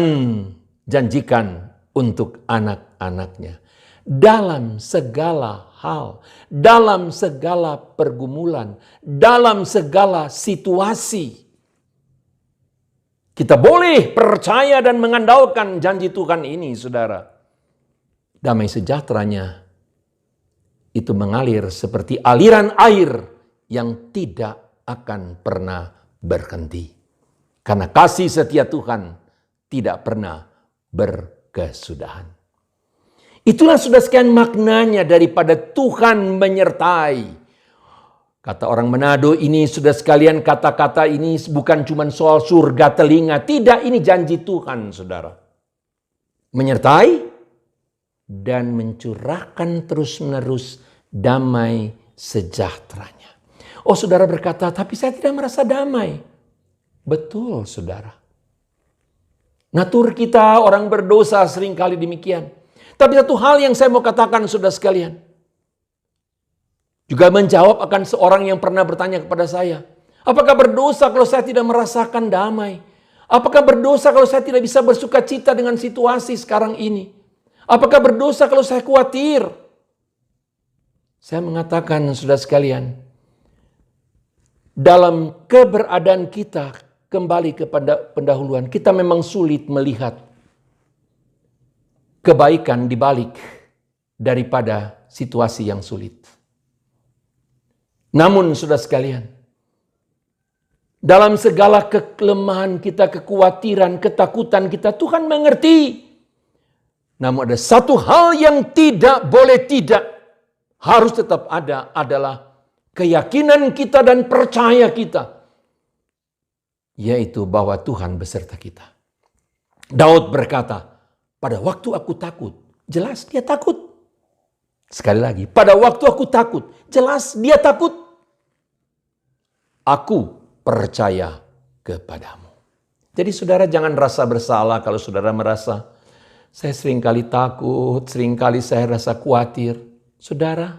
janjikan untuk anak-anaknya. Dalam segala hal, dalam segala pergumulan, dalam segala situasi. Kita boleh percaya dan mengandalkan janji Tuhan ini, saudara. Damai sejahteranya itu mengalir seperti aliran air yang tidak akan pernah berhenti. Karena kasih setia Tuhan tidak pernah berkesudahan. Itulah sudah sekian maknanya daripada Tuhan menyertai. Kata orang Manado, ini sudah sekalian kata-kata ini bukan cuma soal surga telinga. Tidak, ini janji Tuhan, saudara. Menyertai dan mencurahkan terus-menerus damai sejahteranya. Oh, saudara berkata, tapi saya tidak merasa damai. Betul, saudara. Natur kita orang berdosa seringkali demikian. Tapi satu hal yang saya mau katakan, saudara sekalian. Juga menjawab akan seorang yang pernah bertanya kepada saya. Apakah berdosa kalau saya tidak merasakan damai? Apakah berdosa kalau saya tidak bisa bersuka cita dengan situasi sekarang ini? Apakah berdosa kalau saya khawatir? Saya mengatakan, saudara sekalian, dalam keberadaan kita kembali kepada pendahuluan, kita memang sulit melihat kebaikan di balik daripada situasi yang sulit. Namun, saudara sekalian, dalam segala kelemahan kita, kekhawatiran, ketakutan kita, Tuhan mengerti. Namun ada satu hal yang tidak boleh tidak, harus tetap ada, adalah keyakinan kita dan percaya kita. Yaitu bahwa Tuhan beserta kita. Daud berkata, pada waktu aku takut, jelas dia takut. Sekali lagi, pada waktu aku takut, jelas dia takut. Aku percaya kepadamu. Jadi saudara jangan rasa bersalah kalau saudara merasa, saya seringkali takut, seringkali saya rasa khawatir. Saudara,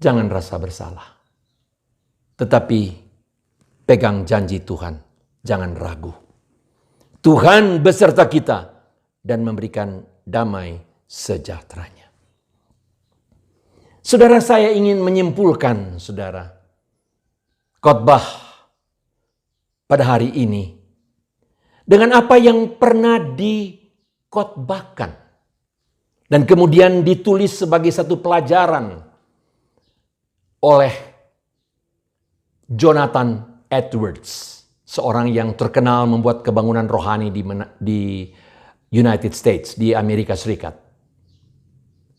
jangan rasa bersalah. Tetapi pegang janji Tuhan, jangan ragu. Tuhan beserta kita dan memberikan damai sejahteranya. Saudara, saya ingin menyimpulkan, saudara, khotbah pada hari ini dengan apa yang pernah dikhotbahkan dan kemudian ditulis sebagai satu pelajaran oleh Jonathan Edwards, seorang yang terkenal membuat kebangunan rohani di United States, di Amerika Serikat.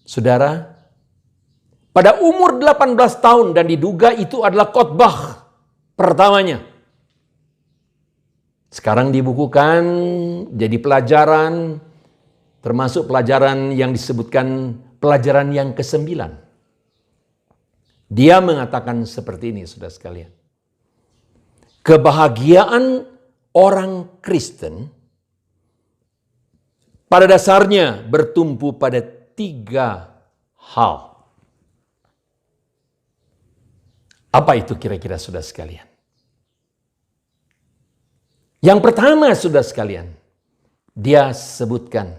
Saudara, pada umur 18 tahun dan diduga itu adalah khotbah pertamanya. Sekarang dibukukan jadi pelajaran, termasuk pelajaran yang disebutkan pelajaran yang ke-9. Dia mengatakan seperti ini, saudara sekalian. Kebahagiaan orang Kristen pada dasarnya bertumpu pada 3 hal. Apa itu kira-kira, saudara sekalian? Yang pertama, saudara sekalian, dia sebutkan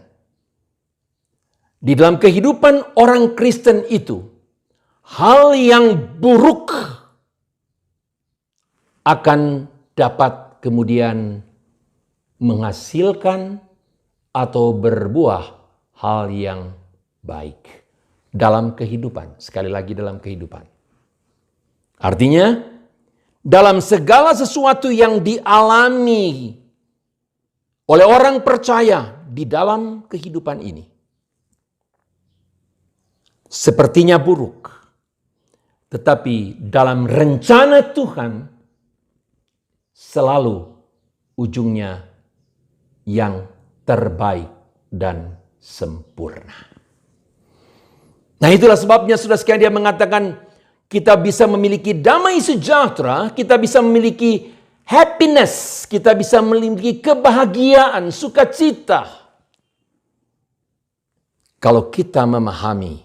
Di dalam kehidupan orang Kristen itu, hal yang buruk akan dapat kemudian menghasilkan atau berbuah hal yang baik dalam kehidupan. Sekali lagi, dalam kehidupan. Artinya, dalam segala sesuatu yang dialami oleh orang percaya di dalam kehidupan ini, sepertinya buruk, tetapi dalam rencana Tuhan selalu ujungnya yang terbaik dan sempurna. Nah, itulah sebabnya saudara sekalian dia mengatakan kita bisa memiliki damai sejahtera, kita bisa memiliki happiness, kita bisa memiliki kebahagiaan, sukacita. Kalau kita memahami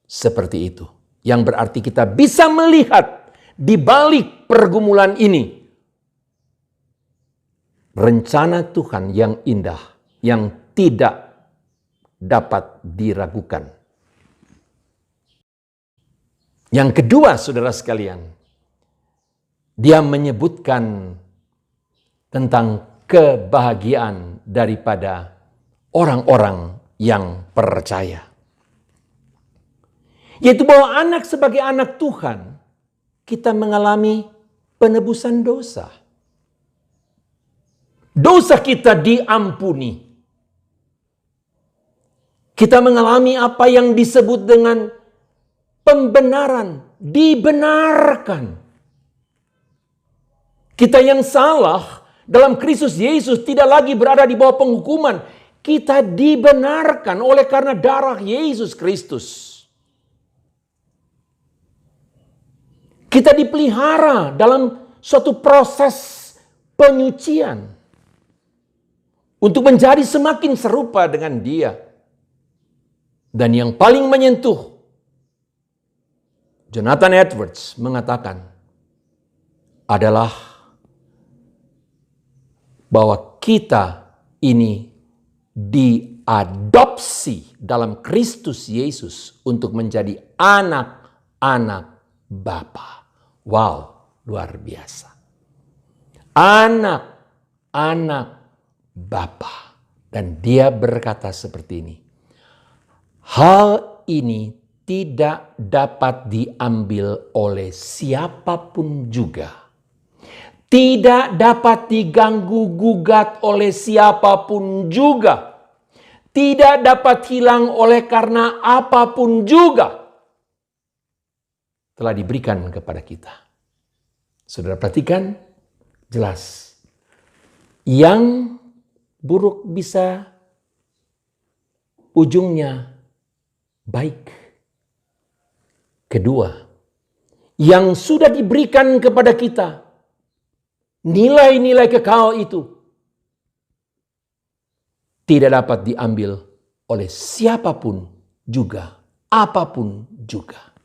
seperti itu, yang berarti kita bisa melihat di balik pergumulan ini rencana Tuhan yang indah, yang tidak dapat diragukan. Yang kedua, saudara sekalian, dia menyebutkan tentang kebahagiaan daripada orang-orang yang percaya. Yaitu bahwa anak sebagai anak Tuhan, kita mengalami penebusan dosa. Dosa kita diampuni. Kita mengalami apa yang disebut dengan pembenaran, dibenarkan. Kita yang salah dalam Kristus Yesus tidak lagi berada di bawah penghukuman. Kita dibenarkan oleh karena darah Yesus Kristus. Kita dipelihara dalam suatu proses penyucian untuk menjadi semakin serupa dengan Dia. Dan yang paling menyentuh, Jonathan Edwards mengatakan adalah bahwa kita ini diadopsi dalam Kristus Yesus untuk menjadi anak-anak Bapa. Wow, luar biasa. Anak-anak Bapa. Dan dia berkata seperti ini. Hal ini tidak dapat diambil oleh siapapun juga. Tidak dapat diganggu gugat oleh siapapun juga. Tidak dapat hilang oleh karena apapun juga. Telah diberikan kepada kita. Saudara perhatikan, jelas. Yang buruk bisa ujungnya baik. Kedua, yang sudah diberikan kepada kita, nilai-nilai kekal itu tidak dapat diambil oleh siapapun juga, apapun juga.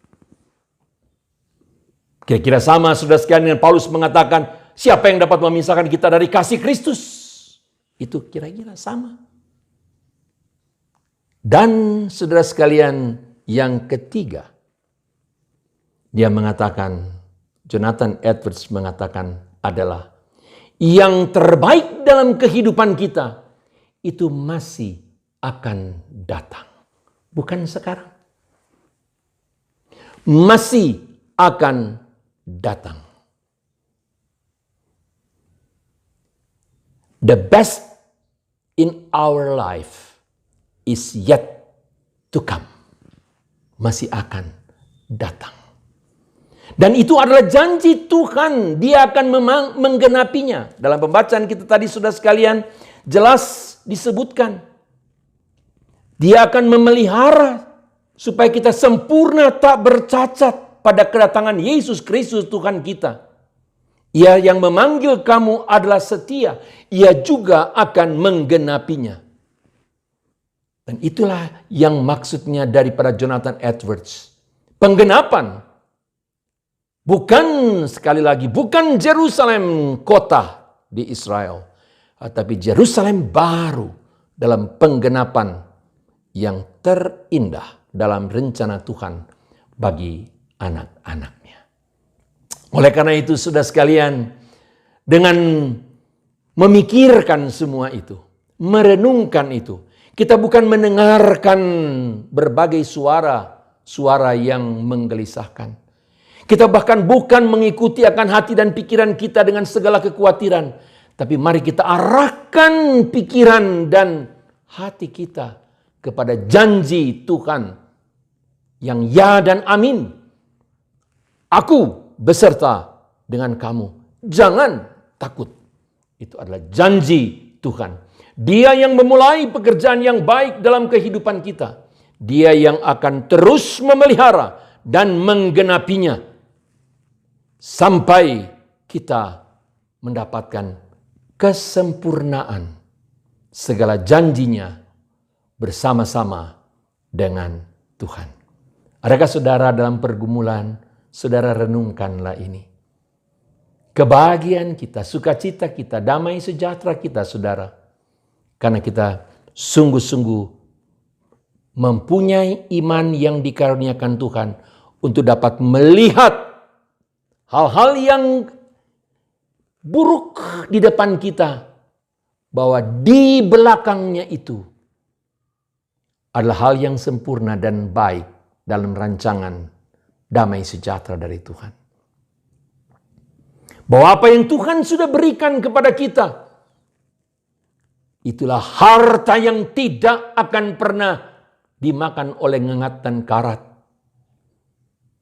Kira-kira sama saudara sekalian dengan Paulus mengatakan, siapa yang dapat memisahkan kita dari kasih Kristus? Itu kira-kira sama. Dan saudara sekalian yang ketiga, dia mengatakan, Jonathan Edwards mengatakan adalah, yang terbaik dalam kehidupan kita, itu masih akan datang. Bukan sekarang. Masih akan datang. The best in our life is yet to come. Masih akan datang. Dan itu adalah janji Tuhan. Dia akan menggenapinya. Dalam pembacaan kita tadi saudara sekalian jelas disebutkan. Dia akan memelihara supaya kita sempurna tak bercacat pada kedatangan Yesus Kristus Tuhan kita. Ia yang memanggil kamu adalah setia. Ia juga akan menggenapinya. Dan itulah yang maksudnya daripada Jonathan Edwards. Penggenapan. Bukan sekali lagi, bukan Yerusalem kota di Israel. Tapi Yerusalem baru dalam penggenapan yang terindah dalam rencana Tuhan bagi anak-anaknya. Oleh karena itu, saudara sekalian, dengan memikirkan semua itu, merenungkan itu, kita bukan mendengarkan berbagai suara yang menggelisahkan. Kita bahkan bukan mengikuti akan hati dan pikiran kita dengan segala kekhawatiran. Tapi mari kita arahkan pikiran dan hati kita kepada janji Tuhan yang ya dan amin. Aku beserta dengan kamu. Jangan takut. Itu adalah janji Tuhan. Dia yang memulai pekerjaan yang baik dalam kehidupan kita. Dia yang akan terus memelihara dan menggenapinya sampai kita mendapatkan kesempurnaan segala janjinya bersama-sama dengan Tuhan. Adakah saudara dalam pergumulan, saudara renungkanlah ini. Kebahagiaan kita, sukacita kita, damai sejahtera kita, saudara. Karena kita sungguh-sungguh mempunyai iman yang dikaruniakan Tuhan untuk dapat melihat hal-hal yang buruk di depan kita, bahwa di belakangnya itu adalah hal yang sempurna dan baik dalam rancangan damai sejahtera dari Tuhan. Bahwa apa yang Tuhan sudah berikan kepada kita, itulah harta yang tidak akan pernah dimakan oleh ngengat dan karat.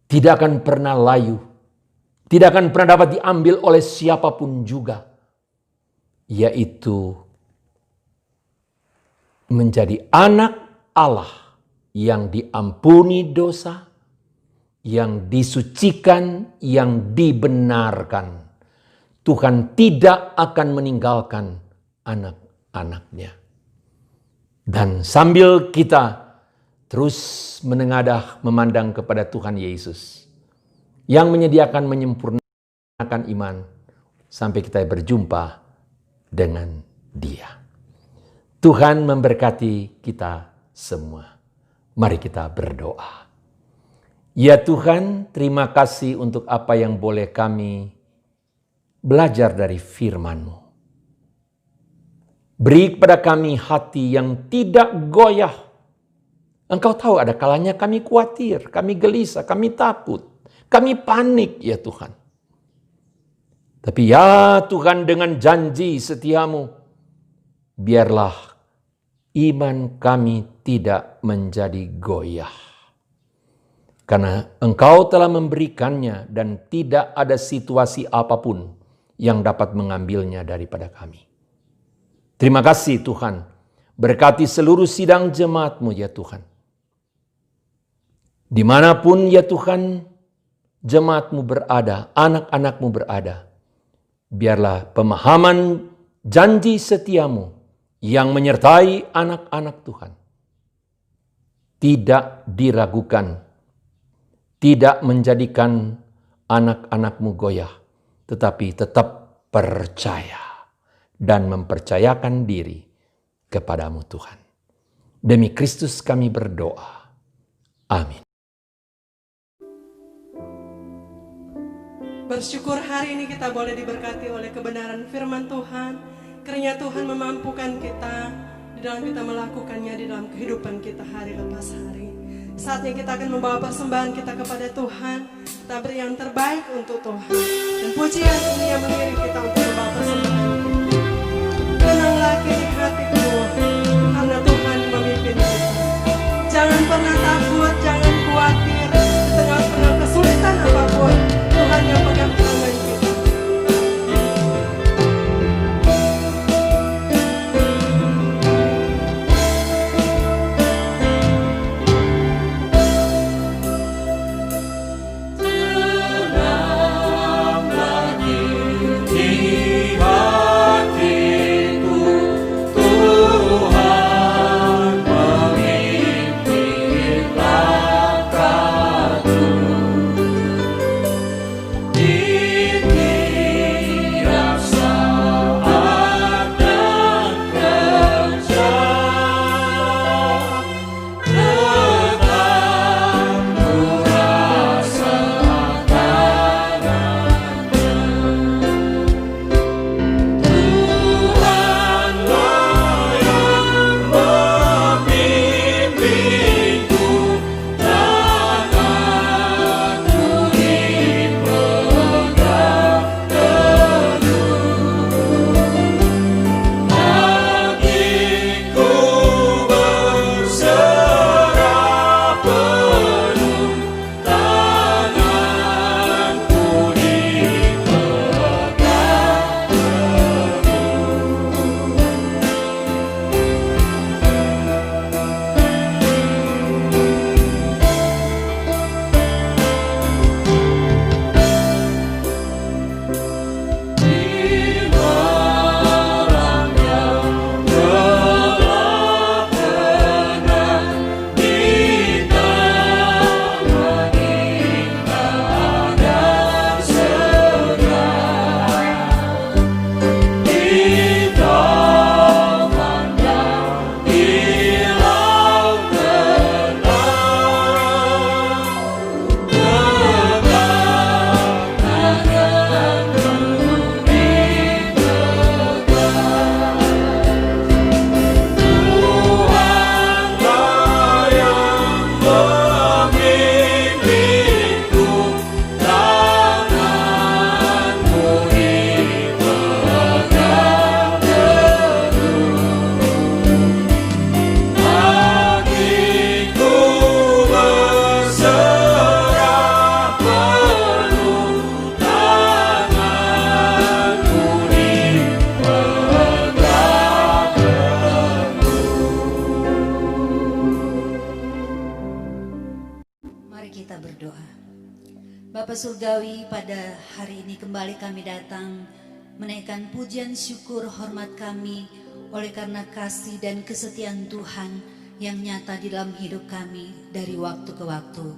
Tidak akan pernah layu. Tidak akan pernah dapat diambil oleh siapapun juga. Yaitu menjadi anak Allah yang diampuni dosa, yang disucikan, yang dibenarkan. Tuhan tidak akan meninggalkan anak-anaknya. Dan sambil kita terus menengadah memandang kepada Tuhan Yesus yang menyediakan menyempurnakan iman sampai kita berjumpa dengan Dia. Tuhan memberkati kita semua. Mari kita berdoa. Ya Tuhan, terima kasih untuk apa yang boleh kami belajar dari firman-Mu. Beri kepada kami hati yang tidak goyah. Engkau tahu ada kalanya kami khawatir, kami gelisah, kami takut, kami panik ya Tuhan. Tapi ya Tuhan, dengan janji setia-Mu, biarlah iman kami tidak menjadi goyah. Karena Engkau telah memberikannya dan tidak ada situasi apapun yang dapat mengambilnya daripada kami. Terima kasih Tuhan. Berkati seluruh sidang jemaat-Mu ya Tuhan. Dimanapun ya Tuhan jemaat-Mu berada, anak-anak-Mu berada. Biarlah pemahaman janji setia-Mu yang menyertai anak-anak Tuhan tidak diragukan, tidak menjadikan anak-anak-Mu goyah, tetapi tetap percaya dan mempercayakan diri kepadamu Tuhan. Demi Kristus kami berdoa. Amin. Bersyukur hari ini kita boleh diberkati oleh kebenaran firman Tuhan. Kiranya Tuhan memampukan kita di dalam kita melakukannya di dalam kehidupan kita hari lepas hari. Saatnya kita akan membawa persembahan kita kepada Tuhan. Kita beri yang terbaik untuk Tuhan. Dan pujian ini yang mengiring kita untuk membawa persembahan. Tenanglah kini hatiku, karena Tuhan memimpin kita. Jangan pernah takut, jangan khawatir. Di tengah-tengah kesulitan apapun, Tuhan yang pegang tangan kita. Surgawi, pada hari ini kembali kami datang menaikkan pujian syukur hormat kami oleh karena kasih dan kesetiaan Tuhan yang nyata di dalam hidup kami dari waktu ke waktu.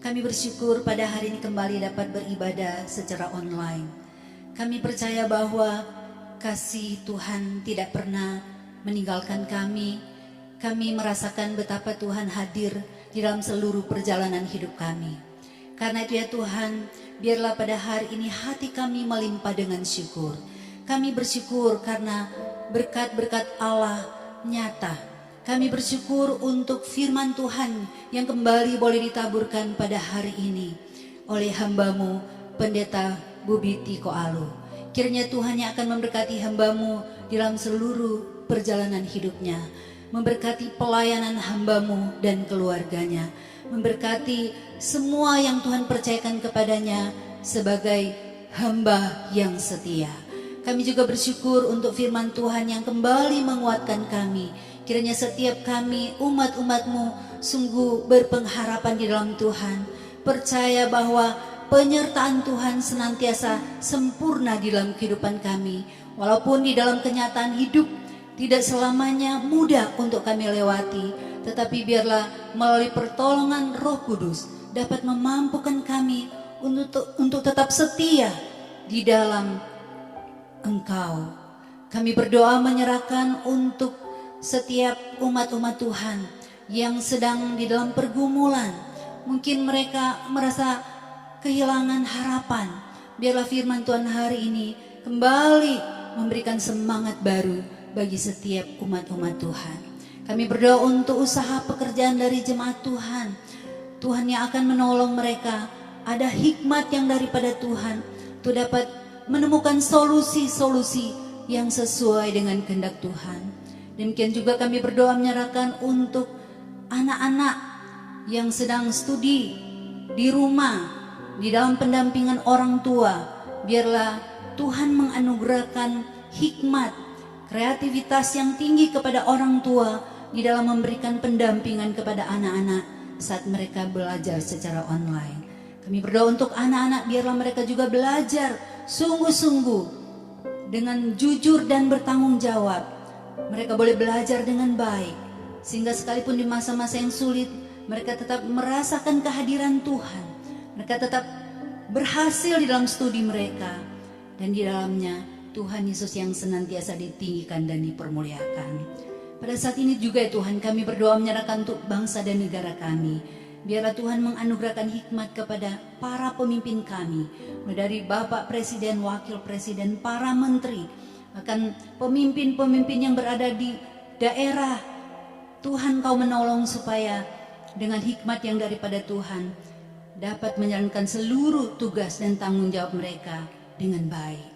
Kami bersyukur pada hari ini kembali dapat beribadah secara online. Kami percaya bahwa kasih Tuhan tidak pernah meninggalkan kami. Kami merasakan betapa Tuhan hadir di dalam seluruh perjalanan hidup kami. Karena itu ya Tuhan, biarlah pada hari ini hati kami melimpah dengan syukur. Kami bersyukur karena berkat-berkat Allah nyata. Kami bersyukur untuk firman Tuhan yang kembali boleh ditaburkan pada hari ini oleh hamba-Mu, Pendeta Bubiti Koalo. Kiranya Tuhan yang akan memberkati hamba-Mu di dalam seluruh perjalanan hidupnya, memberkati pelayanan hamba-Mu dan keluarganya, memberkati semua yang Tuhan percayakan kepadanya sebagai hamba yang setia. Kami juga bersyukur untuk firman Tuhan yang kembali menguatkan kami. Kiranya setiap kami umat-umat-Mu sungguh berpengharapan di dalam Tuhan, percaya bahwa penyertaan Tuhan senantiasa sempurna di dalam kehidupan kami. Walaupun di dalam kenyataan hidup tidak selamanya mudah untuk kami lewati, tetapi biarlah melalui pertolongan Roh Kudus dapat memampukan kami untuk tetap setia di dalam Engkau. Kami berdoa menyerahkan untuk setiap umat-umat Tuhan yang sedang di dalam pergumulan. Mungkin mereka merasa kehilangan harapan. Biarlah firman Tuhan hari ini kembali memberikan semangat baru bagi setiap umat-umat Tuhan. Kami berdoa untuk usaha pekerjaan dari jemaat Tuhan. Tuhan yang akan menolong mereka. Ada hikmat yang daripada Tuhan untuk dapat menemukan solusi-solusi yang sesuai dengan kehendak Tuhan. Demikian juga kami berdoa menyerahkan untuk anak-anak yang sedang studi di rumah, di dalam pendampingan orang tua. Biarlah Tuhan menganugerahkan hikmat, kreativitas yang tinggi kepada orang tua di dalam memberikan pendampingan kepada anak-anak saat mereka belajar secara online. Kami berdoa untuk anak-anak, biarlah mereka juga belajar sungguh-sungguh dengan jujur dan bertanggung jawab. Mereka boleh belajar dengan baik, sehingga sekalipun di masa-masa yang sulit, mereka tetap merasakan kehadiran Tuhan. Mereka tetap berhasil di dalam studi mereka, dan di dalamnya Tuhan Yesus yang senantiasa ditinggikan dan dipermuliakan. Pada saat ini juga ya Tuhan, kami berdoa menyerahkan untuk bangsa dan negara kami. Biarlah Tuhan menganugerahkan hikmat kepada para pemimpin kami, mulai dari Bapak Presiden, Wakil Presiden, para menteri, akan pemimpin-pemimpin yang berada di daerah. Tuhan Kau menolong supaya dengan hikmat yang daripada Tuhan dapat menjalankan seluruh tugas dan tanggung jawab mereka dengan baik.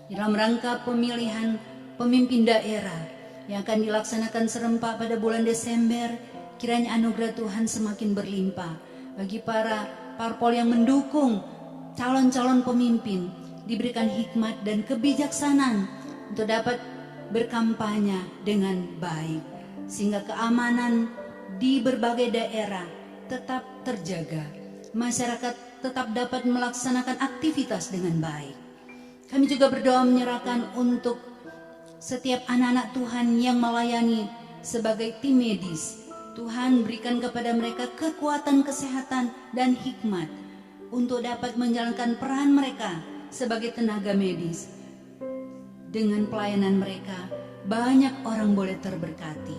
Dalam rangka pemilihan pemimpin daerah yang akan dilaksanakan serempak pada bulan Desember, kiranya anugerah Tuhan semakin berlimpah bagi para parpol yang mendukung calon-calon pemimpin, diberikan hikmat dan kebijaksanaan untuk dapat berkampanye dengan baik, sehingga keamanan di berbagai daerah tetap terjaga, masyarakat tetap dapat melaksanakan aktivitas dengan baik. Kami juga berdoa menyerahkan untuk setiap anak-anak Tuhan yang melayani sebagai tim medis. Tuhan berikan kepada mereka kekuatan, kesehatan, dan hikmat untuk dapat menjalankan peran mereka sebagai tenaga medis. Dengan pelayanan mereka, banyak orang boleh terberkati.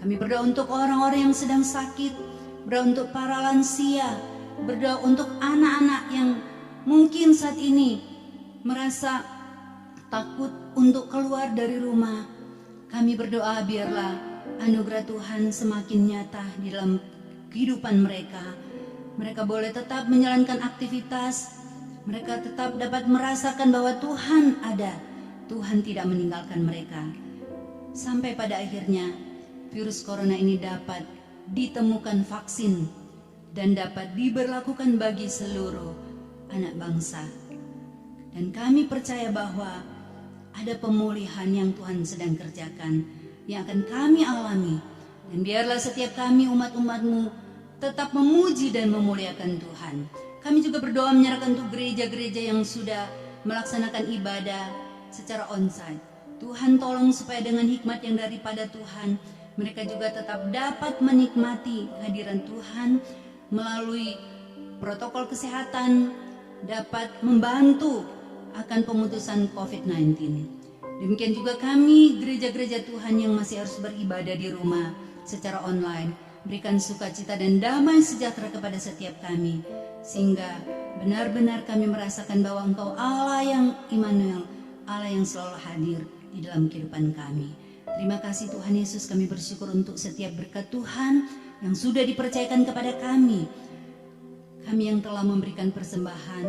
Kami berdoa untuk orang-orang yang sedang sakit, berdoa untuk para lansia, berdoa untuk anak-anak yang mungkin saat ini merasa takut untuk keluar dari rumah. Kami berdoa biarlah anugerah Tuhan semakin nyata di dalam kehidupan mereka. Mereka boleh tetap menjalankan aktivitas, mereka tetap dapat merasakan bahwa Tuhan ada, Tuhan tidak meninggalkan mereka. Sampai pada akhirnya virus corona ini dapat ditemukan vaksin dan dapat diberlakukan bagi seluruh anak bangsa. Dan kami percaya bahwa ada pemulihan yang Tuhan sedang kerjakan, yang akan kami alami. Dan biarlah setiap kami umat-umat-Mu tetap memuji dan memuliakan Tuhan. Kami juga berdoa menyerahkan untuk gereja-gereja yang sudah melaksanakan ibadah secara onsite. Tuhan tolong supaya dengan hikmat yang daripada Tuhan, mereka juga tetap dapat menikmati kehadiran Tuhan melalui protokol kesehatan, dapat membantu akan pemutusan COVID-19. Demikian juga kami, gereja-gereja Tuhan yang masih harus beribadah di rumah secara online, berikan sukacita dan damai sejahtera kepada setiap kami, sehingga benar-benar kami merasakan bahwa Engkau Allah yang Immanuel, Allah yang selalu hadir di dalam kehidupan kami. Terima kasih Tuhan Yesus, kami bersyukur untuk setiap berkat Tuhan yang sudah dipercayakan kepada kami. Kami yang telah memberikan persembahan,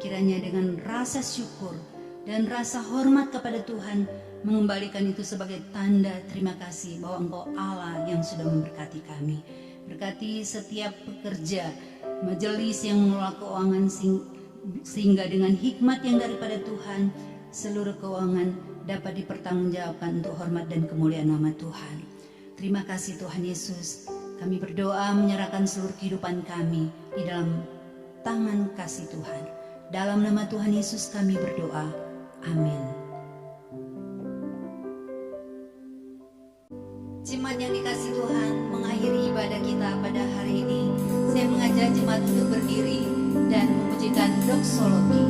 kiranya dengan rasa syukur dan rasa hormat kepada Tuhan, mengembalikan itu sebagai tanda terima kasih bahwa Engkau Allah yang sudah memberkati kami. Berkati setiap pekerja, majelis yang mengelola keuangan, sehingga dengan hikmat yang daripada Tuhan, seluruh keuangan dapat dipertanggungjawabkan untuk hormat dan kemuliaan nama Tuhan. Terima kasih Tuhan Yesus. Kami berdoa menyerahkan seluruh kehidupan kami di dalam tangan kasih Tuhan. Dalam nama Tuhan Yesus kami berdoa. Amin. Jemaat yang dikasih Tuhan, mengakhiri ibadah kita pada hari ini, saya mengajak jemaat untuk berdiri dan memujikan doksologi.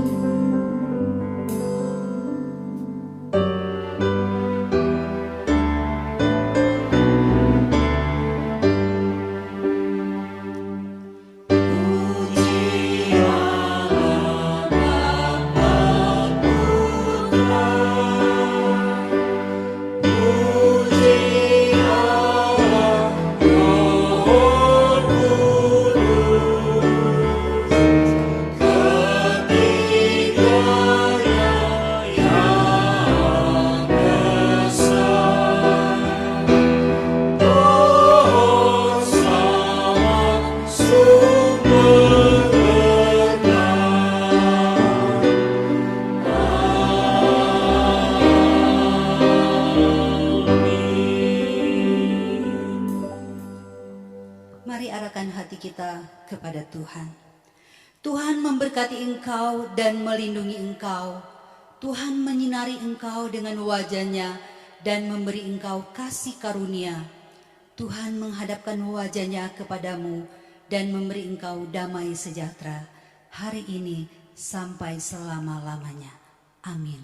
Mari arahkan hati kita kepada Tuhan. Tuhan memberkati engkau dan melindungi engkau. Tuhan menyinari engkau dengan wajah-Nya dan memberi engkau kasih karunia. Tuhan menghadapkan wajah-Nya kepadamu dan memberi engkau damai sejahtera hari ini sampai selama-lamanya. Amin.